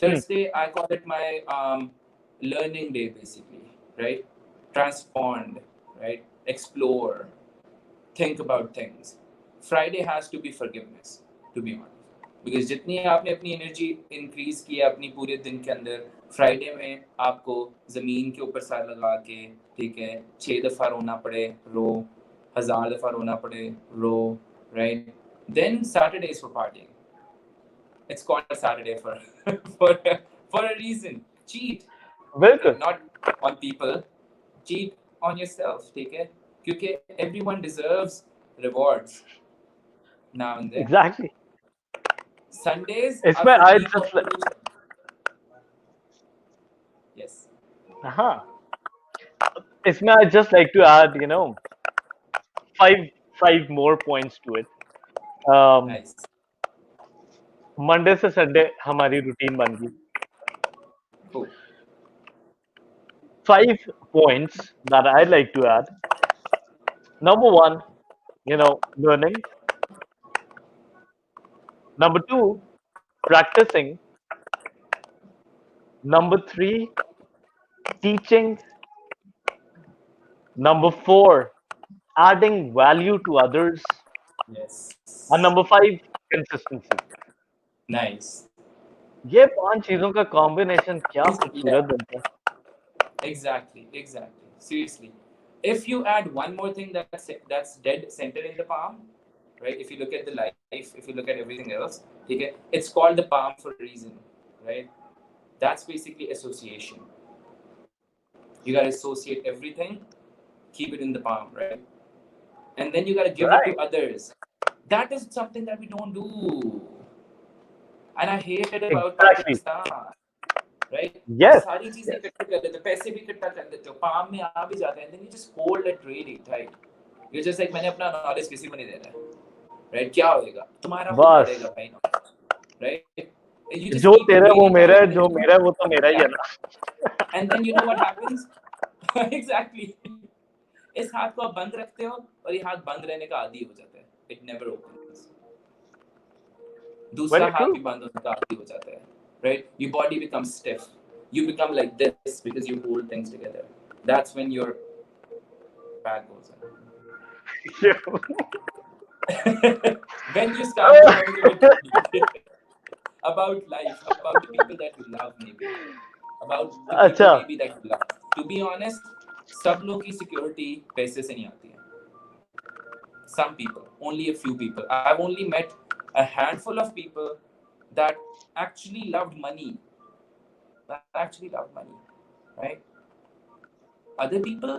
Thursday I call it my learning day, basically, right? Transform, right? Explore, think about things. Friday has to be forgiveness, to be honest, because जितनी आपने अपनी energy increase की है अपनी पूरे दिन के अंदर, फ्राइडे में आपको जमीन के ऊपर सर लगा के, ठीक है, 6 दफा रोना पड़े, रो, 1000 दफा रोना पड़े, रो, right? Then Saturday is for partying. It's called Saturday for for for a reason. Cheat, बिल्कुल, not on people. Cheat on yourself. ठीक है? क्योंकि everyone deserves rewards now and then. Exactly. Sundays are इसमें for I weak just, opposition. Yes. हाँ, इसमें I just like to add five five more points to it. Nice. Monday से Sunday हमारी routine बन गई। Cool. 5 points that I'd like to add. Number one, learning. Number two, practicing. Number three, teaching. Number four, adding value to others. Yes. And number five, consistency. Nice. ये 5 चीजों का combination क्या खूबसूरत Yeah. बनता है। Exactly. Exactly. Seriously. If you add one more thing that's dead center in the palm, right? If you look at the life, if you look at everything else, okay, it's called the palm for a reason, right? That's basically association. You gotta associate everything, keep it in the palm, right? And then you gotta give it to Right. others. That is something that we don't do. And I hate it about Exactly. Pakistan. Right? आप Yes. सारी चीजें Yes. इकट्ठे कर लेते हो, पैसे भी इकट्ठा कर लेते हो, पाम में आ भी जाते हैं, then you just hold it really tight. You just like मैंने अपना नॉलेज किसी को नहीं देना है, राइट? क्या होएगा? तुम्हारा खुद बस बढ़ेगा भाई, राइट? You just जो keep it तेरा है वो really मेरा tight है, and जो then मेरा है वो तो मेरा ही है yeah, ना। and then you know what happens? Exactly. इस हाथ को आप बंद रखते हो और ये हाथ बंद रहने का आदी हो जाता है. It never opens. दूसरा Very हाथ भी true. बंद होने का आदी हो जाता है, right? Your body becomes stiff. You become like this because you hold things together. That's when your back goes in. When you start becoming a bit deep about life, about the people that you love, maybe about the people अच्छा, maybe that you love. To be honest, सब लोग की security पैसे से नहीं आती है. Some people, only a few people. I've only met a handful of people that actually loved money. That actually loved money, right? Other people,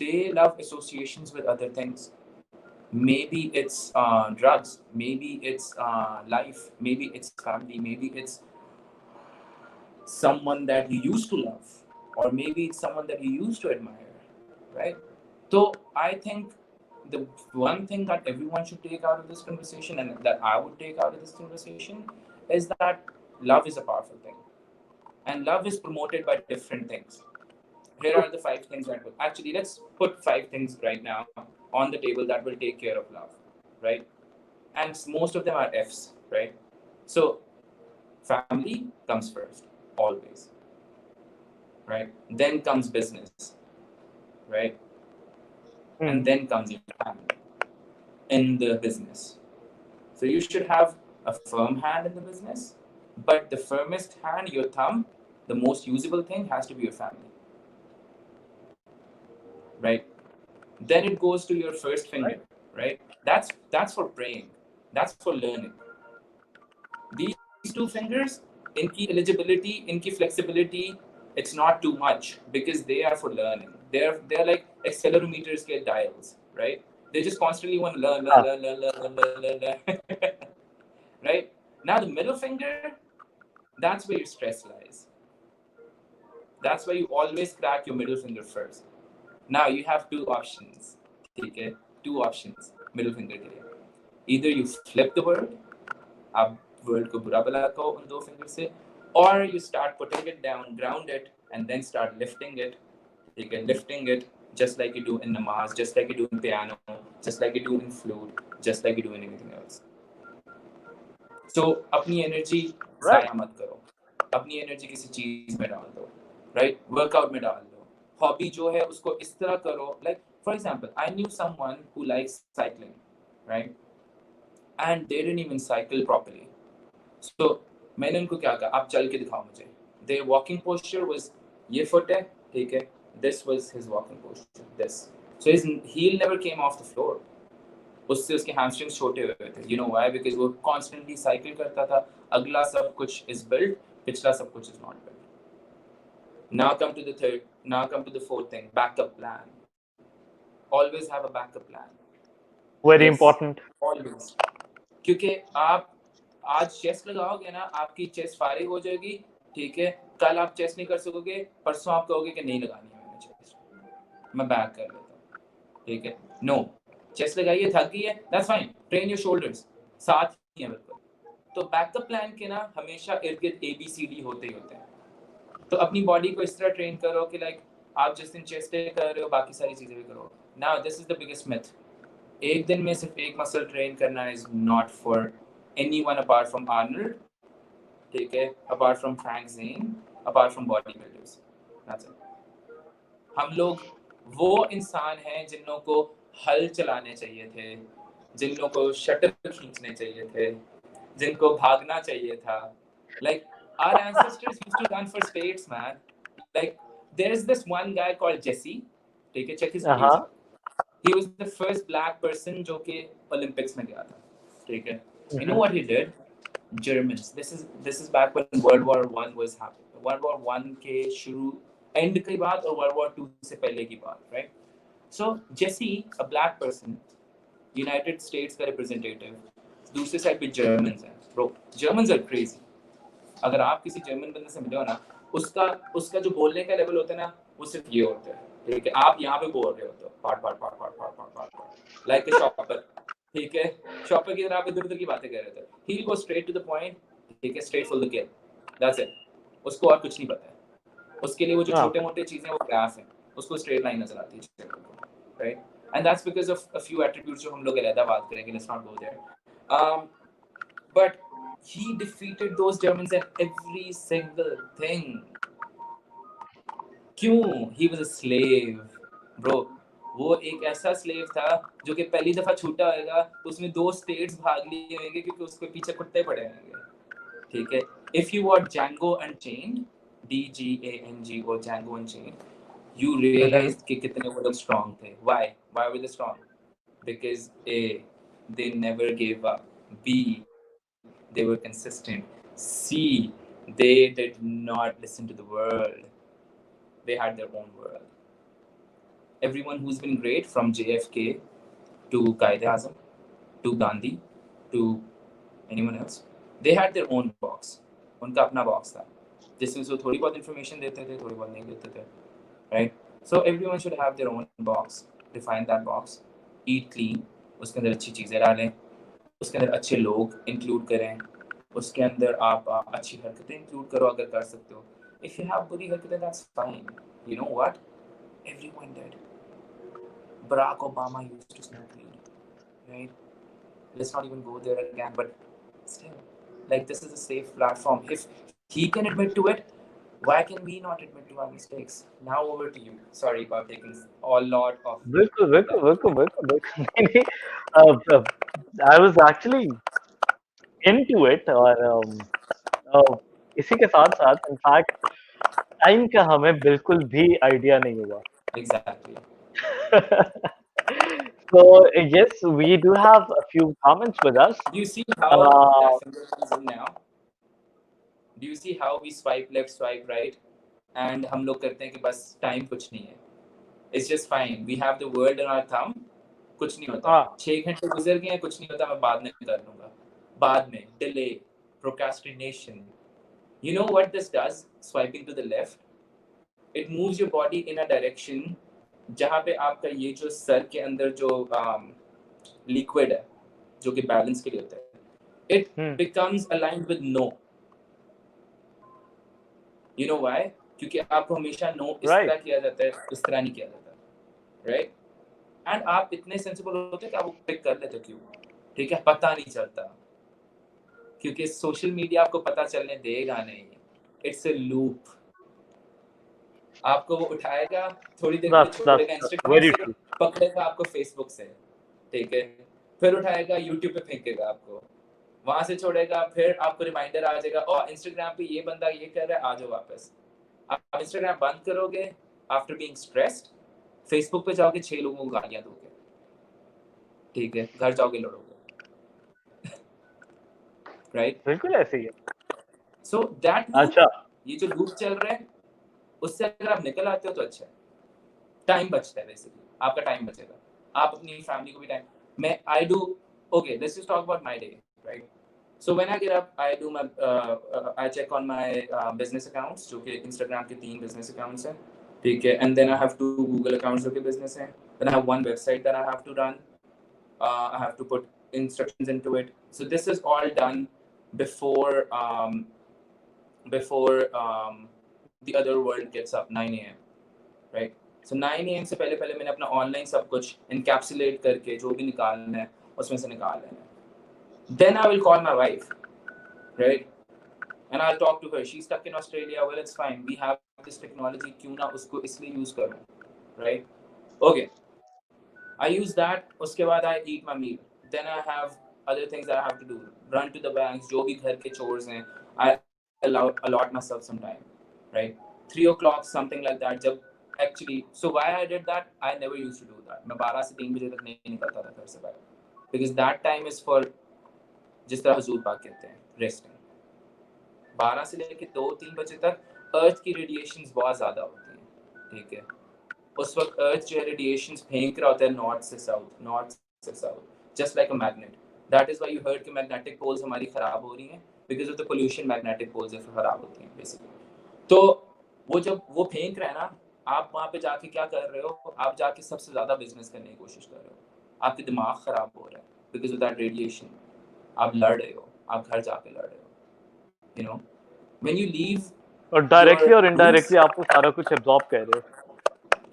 they love associations with other things. Maybe it's drugs, maybe it's life, maybe it's family, maybe it's someone that you used to love, or maybe it's someone that you used to admire, right? So I think the one thing that everyone should take out of this conversation, and that I would take out of this conversation, is that love is a powerful thing, and love is promoted by different things. Here are the 5 things that will actually, let's put 5 things right now on the table that will take care of love, right? And most of them are F's, right? So family comes first, always, right? Then comes business, right? And then comes your family in the business. So you should have a firm hand in the business, but the firmest hand, your thumb, the most usable thing has to be your family, right? Then it goes to your first finger, right? That's for praying, that's for learning. These 2 fingers, inki eligibility, inki flexibility, it's not too much because they are for learning. They're like accelerometers get dials, right? They just constantly want to learn, learn, हाँ, learn, learn, learn, learn, learn, learn, learn. Right? Now the middle finger, that's where your stress lies. That's why you always crack your middle finger first. Now you have 2 options. ठीक है? 2 options middle finger के लिए. Either you flip the word, आप word को बुरा भला कहो उन 2 फिंगर से, or you start putting it down, ground it, and then start lifting it. ठीक है? Lifting it just like you do in namaz, just like you do in piano, just like you do in flute, just like you do in anything else. So अपनी energy right. जाया मत करो, अपनी energy किसी चीज में डाल दो, राइट? वर्कआउट में डाल दो, हॉबी जो है उसको इस तरह करो. Like for example, I knew someone who likes cycling, right? And they didn't even cycle properly. So मैंने उनको क्या कहा, आप चल के दिखाओ मुझे. their walking posture was ये foot है, ठीक है, this was his walking posture, this, so his heel never came off the floor. उससे उसके hamstrings छोटे हुए थे. You know why? Because वो constantly cycle करता था. अगला सब कुछ is built, पिछला सब कुछ is not built. Now come to the fourth thing, backup plan. Always have a backup plan. Very Yes, important. always. क्योंकि आप आज चेस्ट लगाओगे ना, आपकी चेस्ट फारिग हो जाएगी, ठीक है, कल आप चेस्ट नहीं कर सकोगे, परसों आप कहोगे कि नहीं लगानी है मैंने चेस्ट, मैं बैक कर लेता हूँ, ठीक है, नो, चेस्ट लगाइए, थक गई है, that's fine, train your shoulders, साथ ही है बिल्कुल. तो बैकअप प्लान के ना हमेशा इर्द गिर्द ABCD होते ही होते हैं. तो अपनी बॉडी को इस तरह ट्रेन करो कि लाइक आप जिस दिन चेस्ट कर रहे हो बाकी सारी चीजें भी करो. Now this is the biggest myth. एक दिन में सिर्फ एक मसल ट्रेन करना is not for anyone apart from Arnold, ठीक है, apart from Frank Zen, apart from body builders. That's it. हम लोग वो इंसान हैं जिन लोगों को हल चलाने चाहिए थे, जिन लोगों को शटर खींचने चाहिए थे, जिनको भागना चाहिए था. Like our ancestors used to run for states, man. Like there is this one guy called Jesse. ठीक है, check his videos out. He was the first black person जो कि Olympics में गया था, ठीक है. You know what he did? Germans. This is back when World War I was happening. World War I के शुरू end की बात और World War II से पहले की बात, right? So Jesse, a black person, United States का representative, दूसरे साइड पे Germans हैं. Bro, Germans are crazy. अगर आप किसी जर्मन बंदे से मिले हो ना, उसका जो बोलने का लेवल होता है ना, वो सिर्फ ये होता है, ठीक है, आप यहाँ पे बोल रहे होते हो पार्ट लाइक अ शॉपर, ठीक है, शॉपर की तरह आप इधर उधर की बातें कर रहे थे. He go straight to the point, ठीक है, straight for the kill, that's it. उसको और कुछ नहीं पता है. उसके लिए वो जो छोटे मोटे चीजें वो ग्राफ है, उसको स्ट्रेट लाइन नजर आती है, right. And that's because of a few attributes जो हम लोग अलग बात करेंगे, let's not go there. But he defeated those Germans at every single thing. क्यों? He was a slave, bro. वो एक ऐसा स्लेव था जो कि पहली दफा छूटा होगा तो उसमें 2 स्टेट्स भाग लिए होंगे क्योंकि उसके पीछे कुत्ते पड़े होंगे, ठीक है. If you watch Django Unchained, DGANGO, Django Unchained, you realize कि कितने वो लोग strong थे. Why were they strong? Because A, they never gave up. B, they were consistent. C, they did not listen to the world. They had their own world. Everyone who's been great, from JFK to Qaid-e-Azam to Gandhi to anyone else, they had their own box. उनका अपना box था जिसमें वो थोड़ी बहुत information देते थे, थोड़ी बहुत नहीं देते थे, right? So everyone should have their own box. Define that box. Eat clean. उसके अंदर अच्छी चीजें डालें, उसके अंदर अच्छे लोग इंक्लूड करें, उसके अंदर आप अच्छी हरकतें इंक्लूड करो अगर कर सकते हो. इफ यू हैव बुरी हरकतें, that's fine. You know what, everyone did. Barack Obama used to smoke weed, right? Let's not even go there again, but still, like, this is a safe platform. If he can admit to it, why can we not admit to our mistakes? Now over to you. Sorry about taking a lot of बिल्कुल. नहीं, I was actually into it. और इसी के साथ साथ in fact time का हमें बिल्कुल भी आइडिया नहीं हुआ. exactly. So yes, we do have a few comments with us. Do you see how that finger is in now? Do you see how we swipe left, swipe right, and हम लोग करते हैं कि बस time कुछ नहीं है. It's just fine. We have the world on our thumb. कुछ नहीं होता. 6 घंटे गुजर गए हैं, कुछ नहीं होता, मैं बाद में कर लूंगा. बाद में delay, procrastination. You know what this does? Swiping to the left, it moves your body in a direction जहाँ पे आपका ये जो सर के अंदर जो लिक्विड है जो कि बैलेंस के लिए होता है, it becomes aligned with no. You know why? क्योंकि आपको हमेशा no इस तरह किया जाता है, इस तरह नहीं किया जाता, right? And आप इतने सेंसिबल होते हैं कि आप वो पिक कर लेते हो. क्यों? ठीक है, पता नहीं चलता क्योंकि सोशल मीडिया आपको पता चलने देगा नहीं. It's a loop. आपको वो उठाएगा, थोड़ी देर के लिए छोड़ेगा इंस्टाग्राम से, पकड़ेगा आपको फेसबुक से, ठीक है, फिर उठाएगा यूट्यूब पे फेंकेगा आपको, वहां से छोड़ेगा, फिर आपको रिमाइंडर आ जाएगा, ओ इंस्टाग्राम पे ये बंदा ये कर रहा है, आ जाओ वापस। आप इंस्टाग्राम बंद करोगे आफ्टर बीइंग स्ट्रेस्ड, फेसबुक पे जाओगे 6 लोगों को गालियां दोगे, ठीक है, घर जाओगे लड़ोगे, राइट? बिल्कुल ऐसे ही है। सो दैट लूप, अच्छा, ये जो लूप चल रहा है, उससे अगर आप निकल आते हो तो अच्छा है, टाइम बचता है, बेसिकली आपका टाइम बचेगा, आप अपनी फैमिली को भी टाइम। मैं I do, okay let's just talk about my day, right? So when I get up, I do my I check on my business accounts, जो कि Instagram के 3 business accounts हैं, ठीक है, and then I have 2 Google accounts जो कि business हैं, then I have 1 website that I have to run, I have to put instructions into it. So this is all done before the other world gets up 9 a.m. right? So 9 a.m. से पहले पहले मैंने अपना online सब कुछ encapsulate करके जो भी निकालना है उसमें से निकाल लेना है. Then I will call my wife, right? And I'll talk to her. She's stuck in Australia. Well, it's fine. We have this technology. क्यों ना उसको इसलिए use करूँ, right? Okay. I use that. उसके बाद I eat my meal. Then I have other things that I have to do. Run to the banks. जो भी घर के chores हैं, I allot myself some time, right? 3 o'clock, something like that. जब actually, so why I did that? I never used to do that. मैं 12 से 3 बजे तक नहीं निकलता था घर से बाहर, because that time is for, जिस तरह हजूर पाक कहते हैं, resting. 12 से लेकर 2-3 बजे तक अर्थ की रेडिएशंस बहुत ज़्यादा होती हैं, ठीक है? उस वक्त अर्थ जो है रेडिएशंस फेंक रहा होता है नॉर्थ से south, just like a magnet. That is why you heard कि मैग्नेटिक पोल्स हमारी खराब हो रही हैं, because of the pollution. Magnetic poles खराब होती हैं बेसिकली. तो वो जब वो फेंक रहा है ना, आप वहाँ पे जाके क्या कर रहे हो? आप जाके सबसे ज़्यादा बिजनेस करने की कोशिश कर रहे हो. आपके दिमाग खराब हो रहा है बिकॉज ऑफ दैट रेडिएशन. आप लड़ रहे हो, आप घर जाके लड़ रहे हो, you know. When you leave और your डायरेक्टली और roots, इनडायरेक्टली आप वो सारा कुछ एब्जॉर्ब कर रहे हो।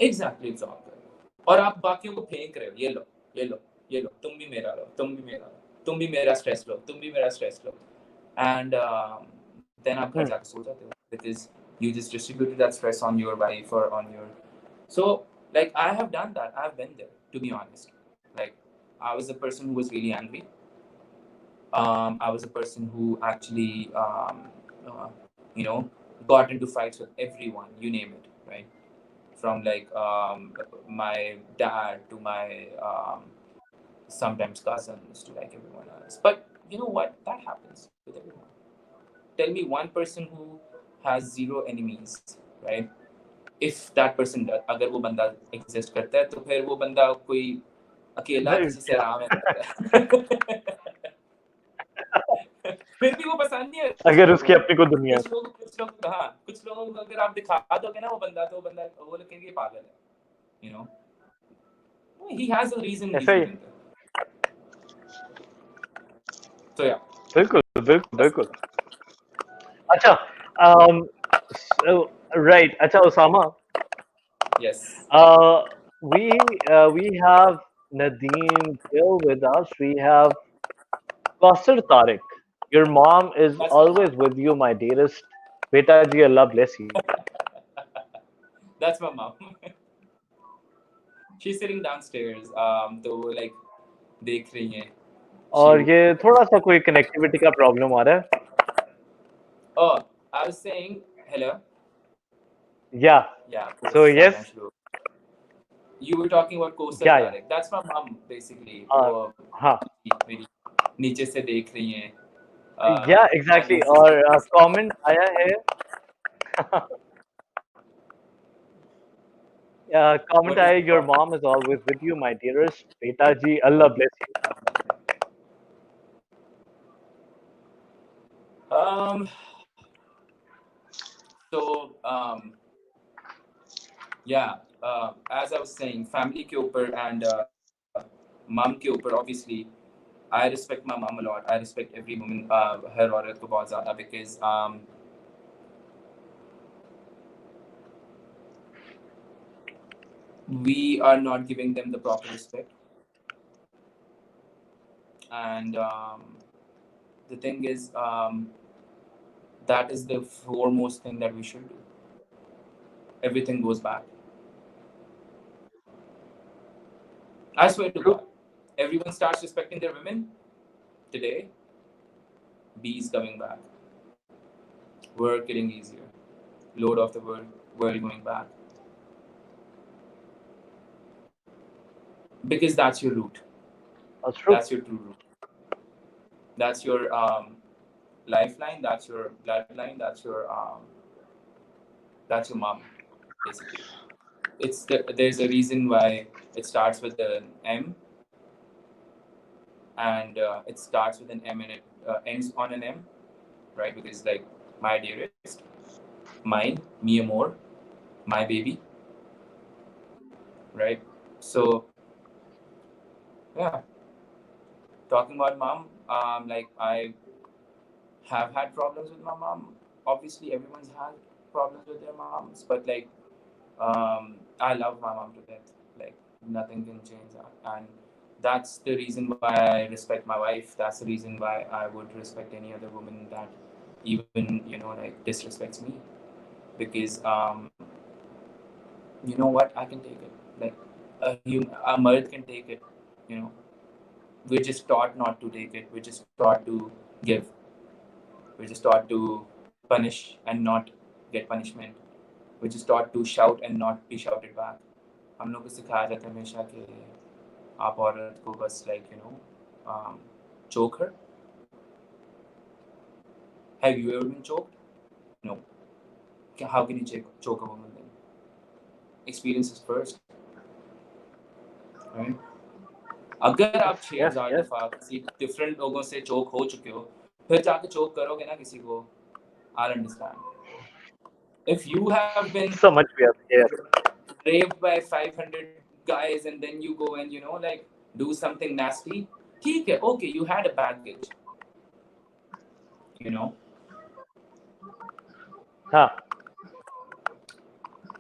exactly absorb कर रहे हो, और आप बाकियों को फेंक रहे हो, ये लो ये लो ये लो, तुम भी मेरा लो, तुम भी मेरा लो, तुम भी मेरा स्ट्रेस लो, तुम भी मेरा स्ट्रेस लो, and then आप घर जाके सो जाते हो because you just distributed that stress on your wife or on your. So like I have done that, I've been there, to be honest. Like I was a person who was really angry. I was a person who actually uh, you know got into fights with everyone, you name it, right? From like my dad to my sometimes cousins to like everyone else. But you know what? That happens with everyone. Tell me one person who has 0 enemies, right? If that person does, अगर वो बंदा exist करता है, तो फिर वो बंदा कोई अकेला किसी से क्या? आराम में रहता है. फिर भी वो पसंद नहीं है अगर लोगों उसकी को. अपनी को दुनिया कुछ लोग हाँ, कुछ लोगों को अगर आप दिखा दोगे ना वो बंदा, तो वो लोग कहेंगे पागल है, you know. He has a reason he's ऐसा ही living there. So yeah, बिल्कुल बिल्कुल that's बिल्कुल. अच्छा, राइट. अच्छा Usama, yes. uh, we have Nadeem Gill with us. We have Qassar Tariq. Your mom is That's my mom. always with you, my dearest. Beta ji, Allah bless you. That's my mom. She's sitting downstairs. तो वो like देख रही हैं. She. और ये थोड़ा सा कोई कनेक्टिविटी का प्रॉब्लम आ रहा है. Oh, I was saying hello. या Yeah, सो post यस. आना शुरू. You were talking about Kosar या Tariq. That's my mom basically. वो हाँ. मेरी नीचे से देख रही हैं. या एग्जैक्टली. Always और listening. कमेंट आया है. कमेंट What is आया, the your comment? Mom is always with you my dearest. बेटा जी, Allah bless you. Um, so yeah, as I was saying, family के ऊपर and mom के ऊपर, obviously, I respect my mom a lot. I respect every woman, her औरत को बहुत ज़्यादा, because we are not giving them the proper respect. And the thing is, that is the foremost thing that we should do. Everything goes back. I swear to God, everyone starts respecting their women today. bees coming back, work getting easier, load of the world going back, because that's your root, That's true. that's your true root, that's your lifeline, that's your bloodline, that's your mom, basically. There's a reason why it starts with an M, and it starts with an M and it ends on an M, right? Because like my dearest, mine, me amor, my baby, right? So yeah, talking about mom, like I have had problems with my mom. Obviously, everyone's had problems with their moms, but like I love my mom to death. Like nothing can change that, and that's the reason why I respect my wife. That's the reason why I would respect any other woman that even like disrespects me, because you know what, I can take it. Like a murd can take it. You know, we're just taught not to take it. We're just taught to give. We're just taught to punish and not get punishment. We're just taught to shout and not be shouted back. हम लोग को सिखाया जाता है हमेशा कि आप औरत को बस like choke her. Have you ever been choked? No. How can you choke a woman then? Experiences first, right? अगर आप Yes, 6000 yes. दफा किसी डिफरेंट लोगों से चोक हो चुके हो, फिर जाके चोक करोगे ना किसी को, I'll understand. If you have been So much we are here. raped by 500 guys and then you go and like do something nasty, ठीक है, okay, you had a baggage, you know. हाँ,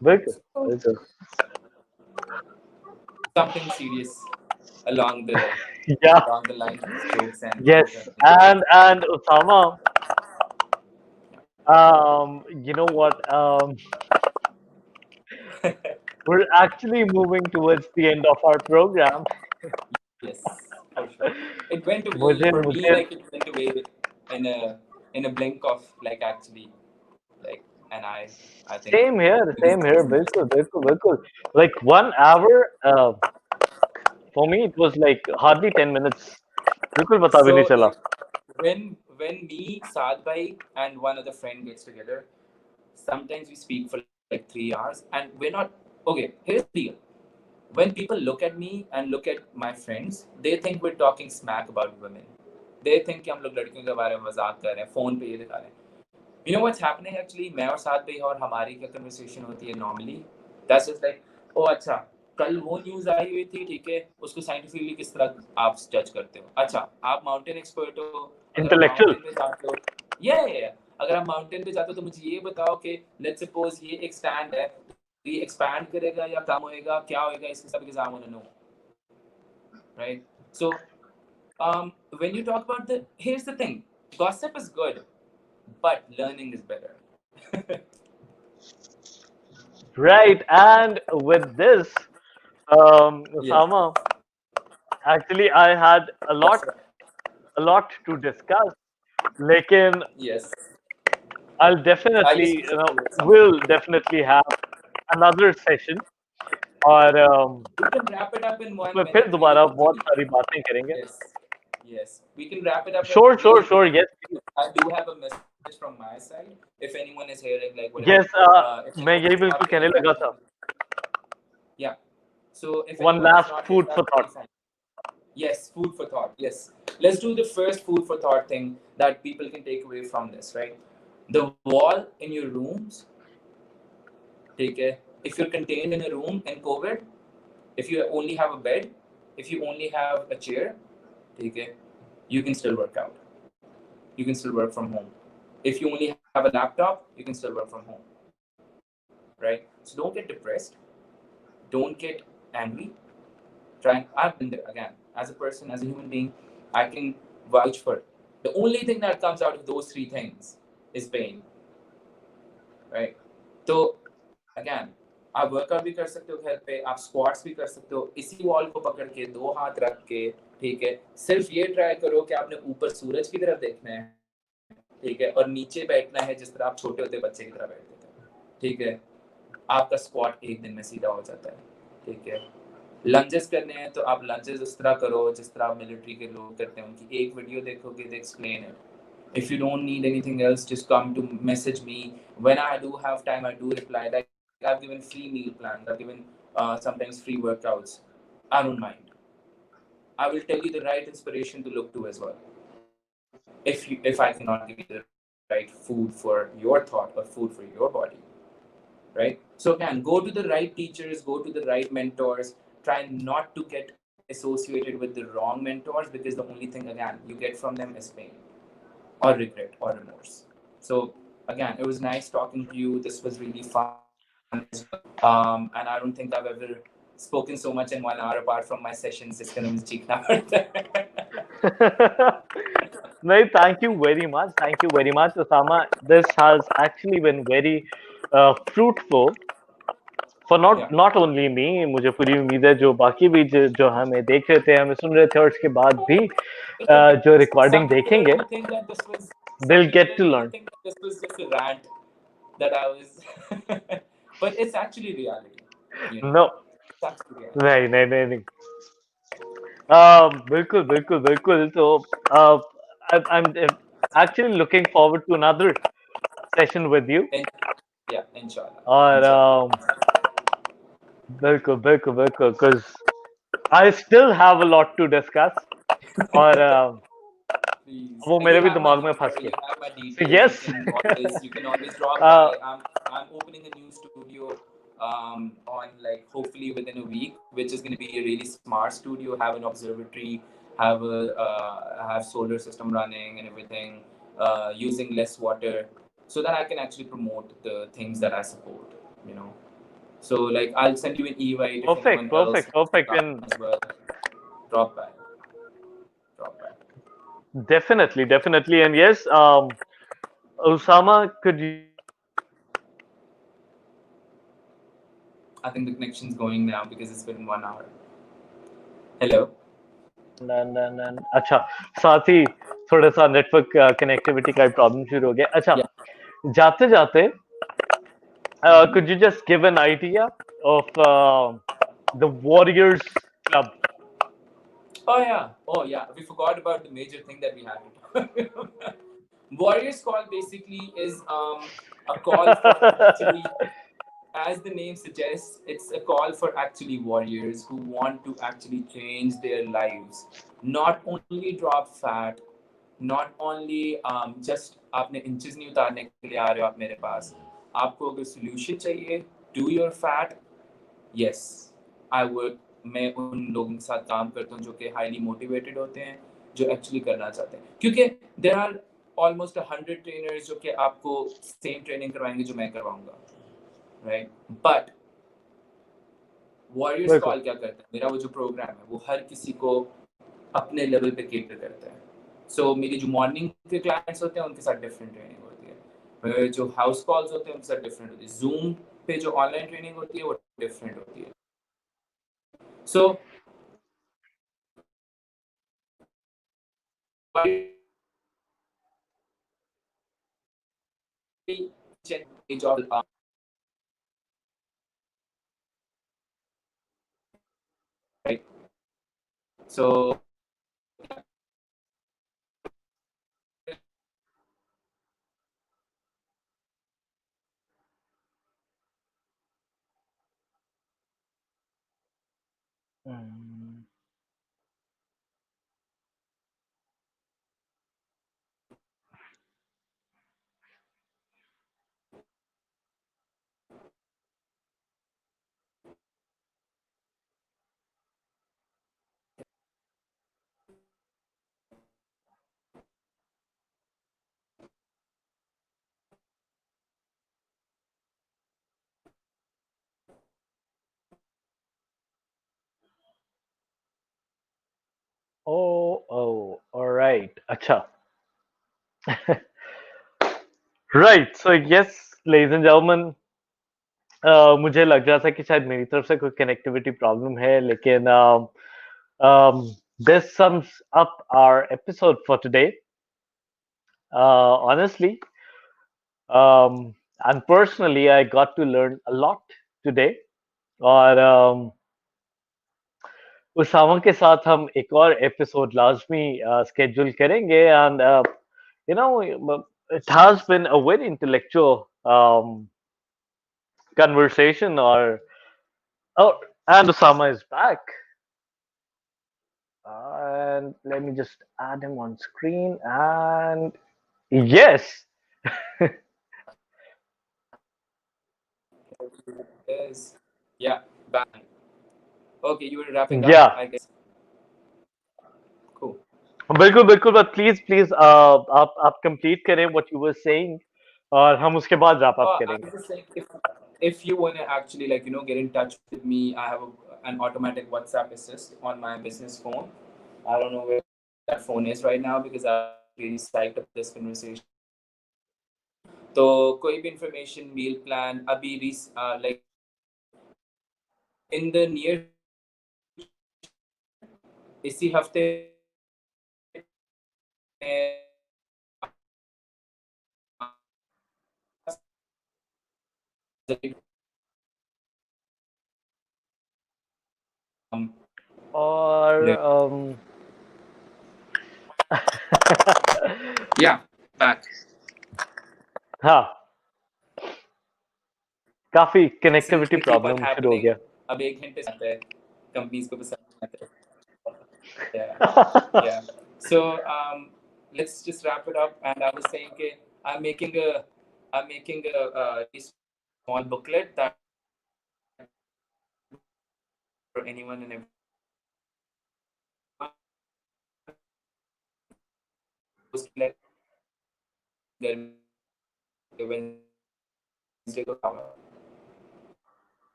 बिल्कुल, So बिल्कुल. something serious along the Yeah, along the lines of jokes and yes. things. And Osama, you know what? We're actually moving towards the end of our program. Yes, for sure. It went away मुझे for me, मुझे like it went away in a blink of like actually like, and I think it was same here. बिल्कुल, बिल्कुल, बिल्कुल. Like 1 hour. For me, it was like hardly 10 minutes. बिल्कुल पता भी नहीं so चला. like when me, Saad Bhai, and one other friend gets together, sometimes we speak for like 3 hours, and we're not okay. Here's the deal: when people look at me and look at my friends, they think we're talking smack about women. They think कि हम लोग लड़कियों के बारे में मजाक कर रहे हैं, फोन पे ये दिखा रहे हैं. You know what's happening actually? मैं और साथ भाई और हमारी क्या conversation होती है normally? That's just like, oh अच्छा, कल वो न्यूज आई हुई थी, ठीक है, उसको साइंटिफिकली किस तरह आप जज करते हो? अच्छा, आप माउंटेन एक्सपर्ट हो, अगर आप Intellectual. माउंटेन पे जाते हो, ये अगर आप माउंटेन पे जाते हो तो मुझे ये बताओ कि लेट्स सपोज ये एक स्टैंड है, तो ये एक्सपैंड करेगा या कम होएगा, क्या होएगा इसके सब, because I want to know, right? So when you talk about here's the thing, gossip is good, but learning is better. Right. And with this, Yes. Osama, actually, I had That's right. a lot to discuss. लेकिन Yes. I'll I guess definitely, we should do it we'll sometime. definitely have another session और We can wrap it up in one फिर minute really दोबारा बहुत quickly. सारी बातें करेंगे. Yes. Yes. We can wrap it up Sure, really sure, sure. quickly. Yes, please. I do have a message from my side. If anyone is hearing, like whatever, Yes. if मैं anyone यही is not बिल्कुल कहने hearing that, लगा था. yeah. So if One anyone is last not hearing food for that, thought. really fine. Yes, food for thought. Yes. Let's do the first food for thought thing that people can take away from this, right? The wall in your rooms, take care. If you're contained in a room in COVID, if you only have a bed, if you only have a chair, take care, you can still work out. You can still work from home. If you only have a laptop, you can still work from home. Right? So don't get depressed. Don't get angry. I've been there again. As a person, as a human being, I can vouch for it. The only thing that comes out of those three things is pain. Right? तो again, आप workout भी कर सकते हो घर पे, आप squats भी कर सकते हो इसी वॉल को पकड़ के, दो हाथ रख के, ठीक है. सिर्फ ये ट्राई करो कि आपने ऊपर सूरज की तरफ देखना है, ठीक है, और नीचे बैठना है जिस तरह आप छोटे होते बच्चे की तरह बैठते थे, ठीक है। आपका स्क्वाट एक दिन में सीधा हो जाता है, ठीक है। लंजेस करने हैं तो आप लंजेस उस तरह करो जिस तरह आप मिलिट्री के लोग करते हैं, उनकी एक वीडियो देखोगे, they explain it. If you don't need anything else, just come to message me. When I do have time, I do reply. Like I've given free meal plans, I've given sometimes free workouts. I don't mind. I will tell you the right inspiration to look to as well. If I cannot give you the right food for your thought or food for your body, right? So again, go to the right teachers, go to the right mentors. Try not to get associated with the wrong mentors, because the only thing again you get from them is pain or regret or remorse. So again, it was nice talking to you. This was really fun as well. And I don't think I've ever spoken so much in 1 hour apart from my sessions. Just gonna No, thank you very much. Thank you very much, Osama. This has actually been very fruitful for Yeah. not only me. मुझे पूरी उम्मीद है जो बाकी भी जो हमें देख रहे थे, हमें सुन रहे थे, और उसके बाद भी जो रिकॉर्डिंग देखेंगे, they'll Some get to people will learn. think that this was just a rant that I was, but it's actually reality. You know, No, it's actually reality. नहीं नहीं नहीं नहीं। बिल्कुल बिल्कुल बिल्कुल। तो I'm actually looking forward to another session with you। And yeah, inshallah, और inshallah. बिल्कुल बिल्कुल बिल्कुल, because I still have a lot to discuss। और Please, वो you मेरे भी have my दिमाग में number, फंस you गया। have my So details. yes। You can always drop by. I'm opening a new studio on like hopefully within a week, which is going to be a really smart studio. Have an observatory, have solar system running and everything, using less water, so that I can actually promote the things that I support. You know, so like I'll send you an invite if Perfect, anyone else perfect, wants to perfect, come and as well. Drop by, drop by. definitely, definitely, and yes, Osama, could you I think the connection's going now because it's been 1 hour. Hello. and अच्छा, साथ ही थोड़ा सा network connectivity का problem शुरू हो गया। अच्छा, Yeah. जाते जाते, could you just give an idea of the Warriors Club? Oh yeah. Oh yeah. We forgot about the major thing that we had to talk about. Warriors call basically is a call for actually, as the name suggests, it's a call for actually warriors who want to actually change their lives. Not only drop fat, not only just आपने inches नहीं उतारने के लिए आ रहे हो आप मेरे पास, आपको अगर solution चाहिए to your fat, yes, I work, मैं उन लोगों के साथ काम करता हूँ जो कि highly motivated होते हैं, जो actually करना चाहते हैं, क्योंकि there are almost 100 trainers जो कि आपको same training करवाएंगे जो मैं करवाऊंगा, right? But वॉरियर्स बिल्कुल। कॉल क्या करता है, मेरा वो जो प्रोग्राम है वो हर किसी को अपने लेवल पे केटर करता है। सो मेरी जो मॉर्निंग के क्लाइंट्स होते हैं उनके साथ डिफरेंट ट्रेनिंग होती है, जो हाउस कॉल्स होते हैं उनके साथ डिफरेंट होती है, जूम पे जो ऑनलाइन ट्रेनिंग होती है वो डिफरेंट होती है। सो so Hmm. Oh, oh, all right। अच्छा। Right, so yes, ladies and gentlemen, मुझे लग रहा था कि शायद मेरी तरफ से कोई कनेक्टिविटी प्रॉब्लम है, लेकिन this sums up our episode for today। Honestly, um, and personally, I got to learn a lot today. और उसामा के साथ हम एक और एपिसोड लाजमी schedule करेंगे and you know it has been a very intellectual conversation or oh and Usama is back and let me just add him on screen and yes Yes. Yeah. Back. Okay, you were wrapping up, yeah I guess. Cool. बिल्कुल बिल्कुल but please please आप complete करें what you were saying और हम उसके बाद wrap up I करेंगे was just saying, if you want to actually get in touch with me, I have an automatic WhatsApp assist on my business phone. I don't know where that phone is right now because I was really psyched about this conversation. तो कोई भी information, meal plan, अभी in the near future, इसी हफ्ते में और yeah, back. हाँ काफी Since connectivity will keep on problem शुरू हो happening, गया अब 1 घंटे से आता है कंपनीज को पसंद नहीं आता है. Yeah, yeah. So let's just wrap it up. And I was saying, okay, I'm making a really small booklet that would be available for anyone and everyone who wants to learn Wednesday को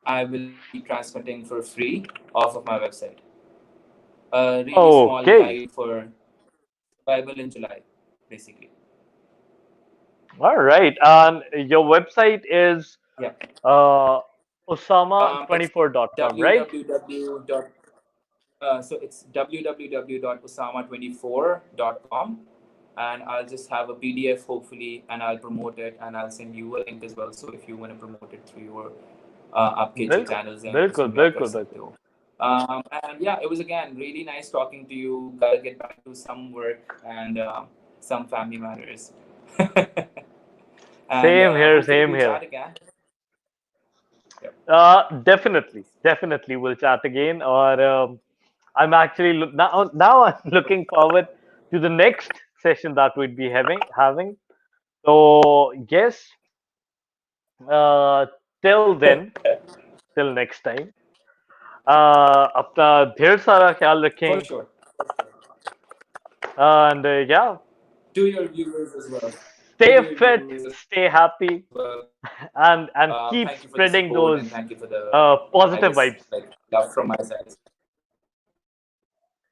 I will be transmitting for free off of my website. A really small okay guide for survival in July, basically. all right and your website is Yeah. uh It's osama24.com right www. So it's www.usama24.com, and I'll just have a PDF hopefully, and I'll promote it, and I'll send you a link as well. So if you want to promote it through your आपके जो बिल्कुल channels हैं बिल्कुल उसमें भी आप कर बिल्कुल सकते बिल्कुल हो. And yeah, it was again really nice talking to you. Gotta get back to some work and some family matters. And hopefully same we'll here chat again. Yep. definitely we'll chat again or I'm actually now I'm looking forward to the next session that we'd be having so yes uh till then till next time अपना ढेर सारा ख्याल For रखें sure. and yeah To your viewers as well. To stay your fit viewers as well. stay happy and Thank you for keep the support spreading and thank those you for the, I guess, positive like vibes love from my side as well.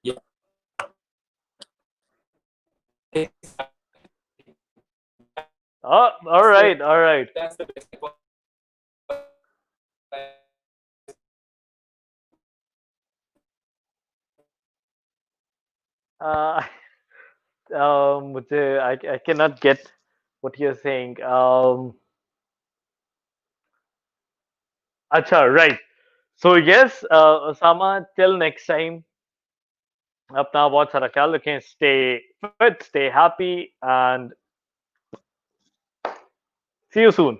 Yeah. Exactly. all right all That's the right best. Like positive vibes uh, I cannot get what you're saying acha right so yes Osama till next time अपना बहुत सारा ख्याल रखें stay fit stay happy and see you soon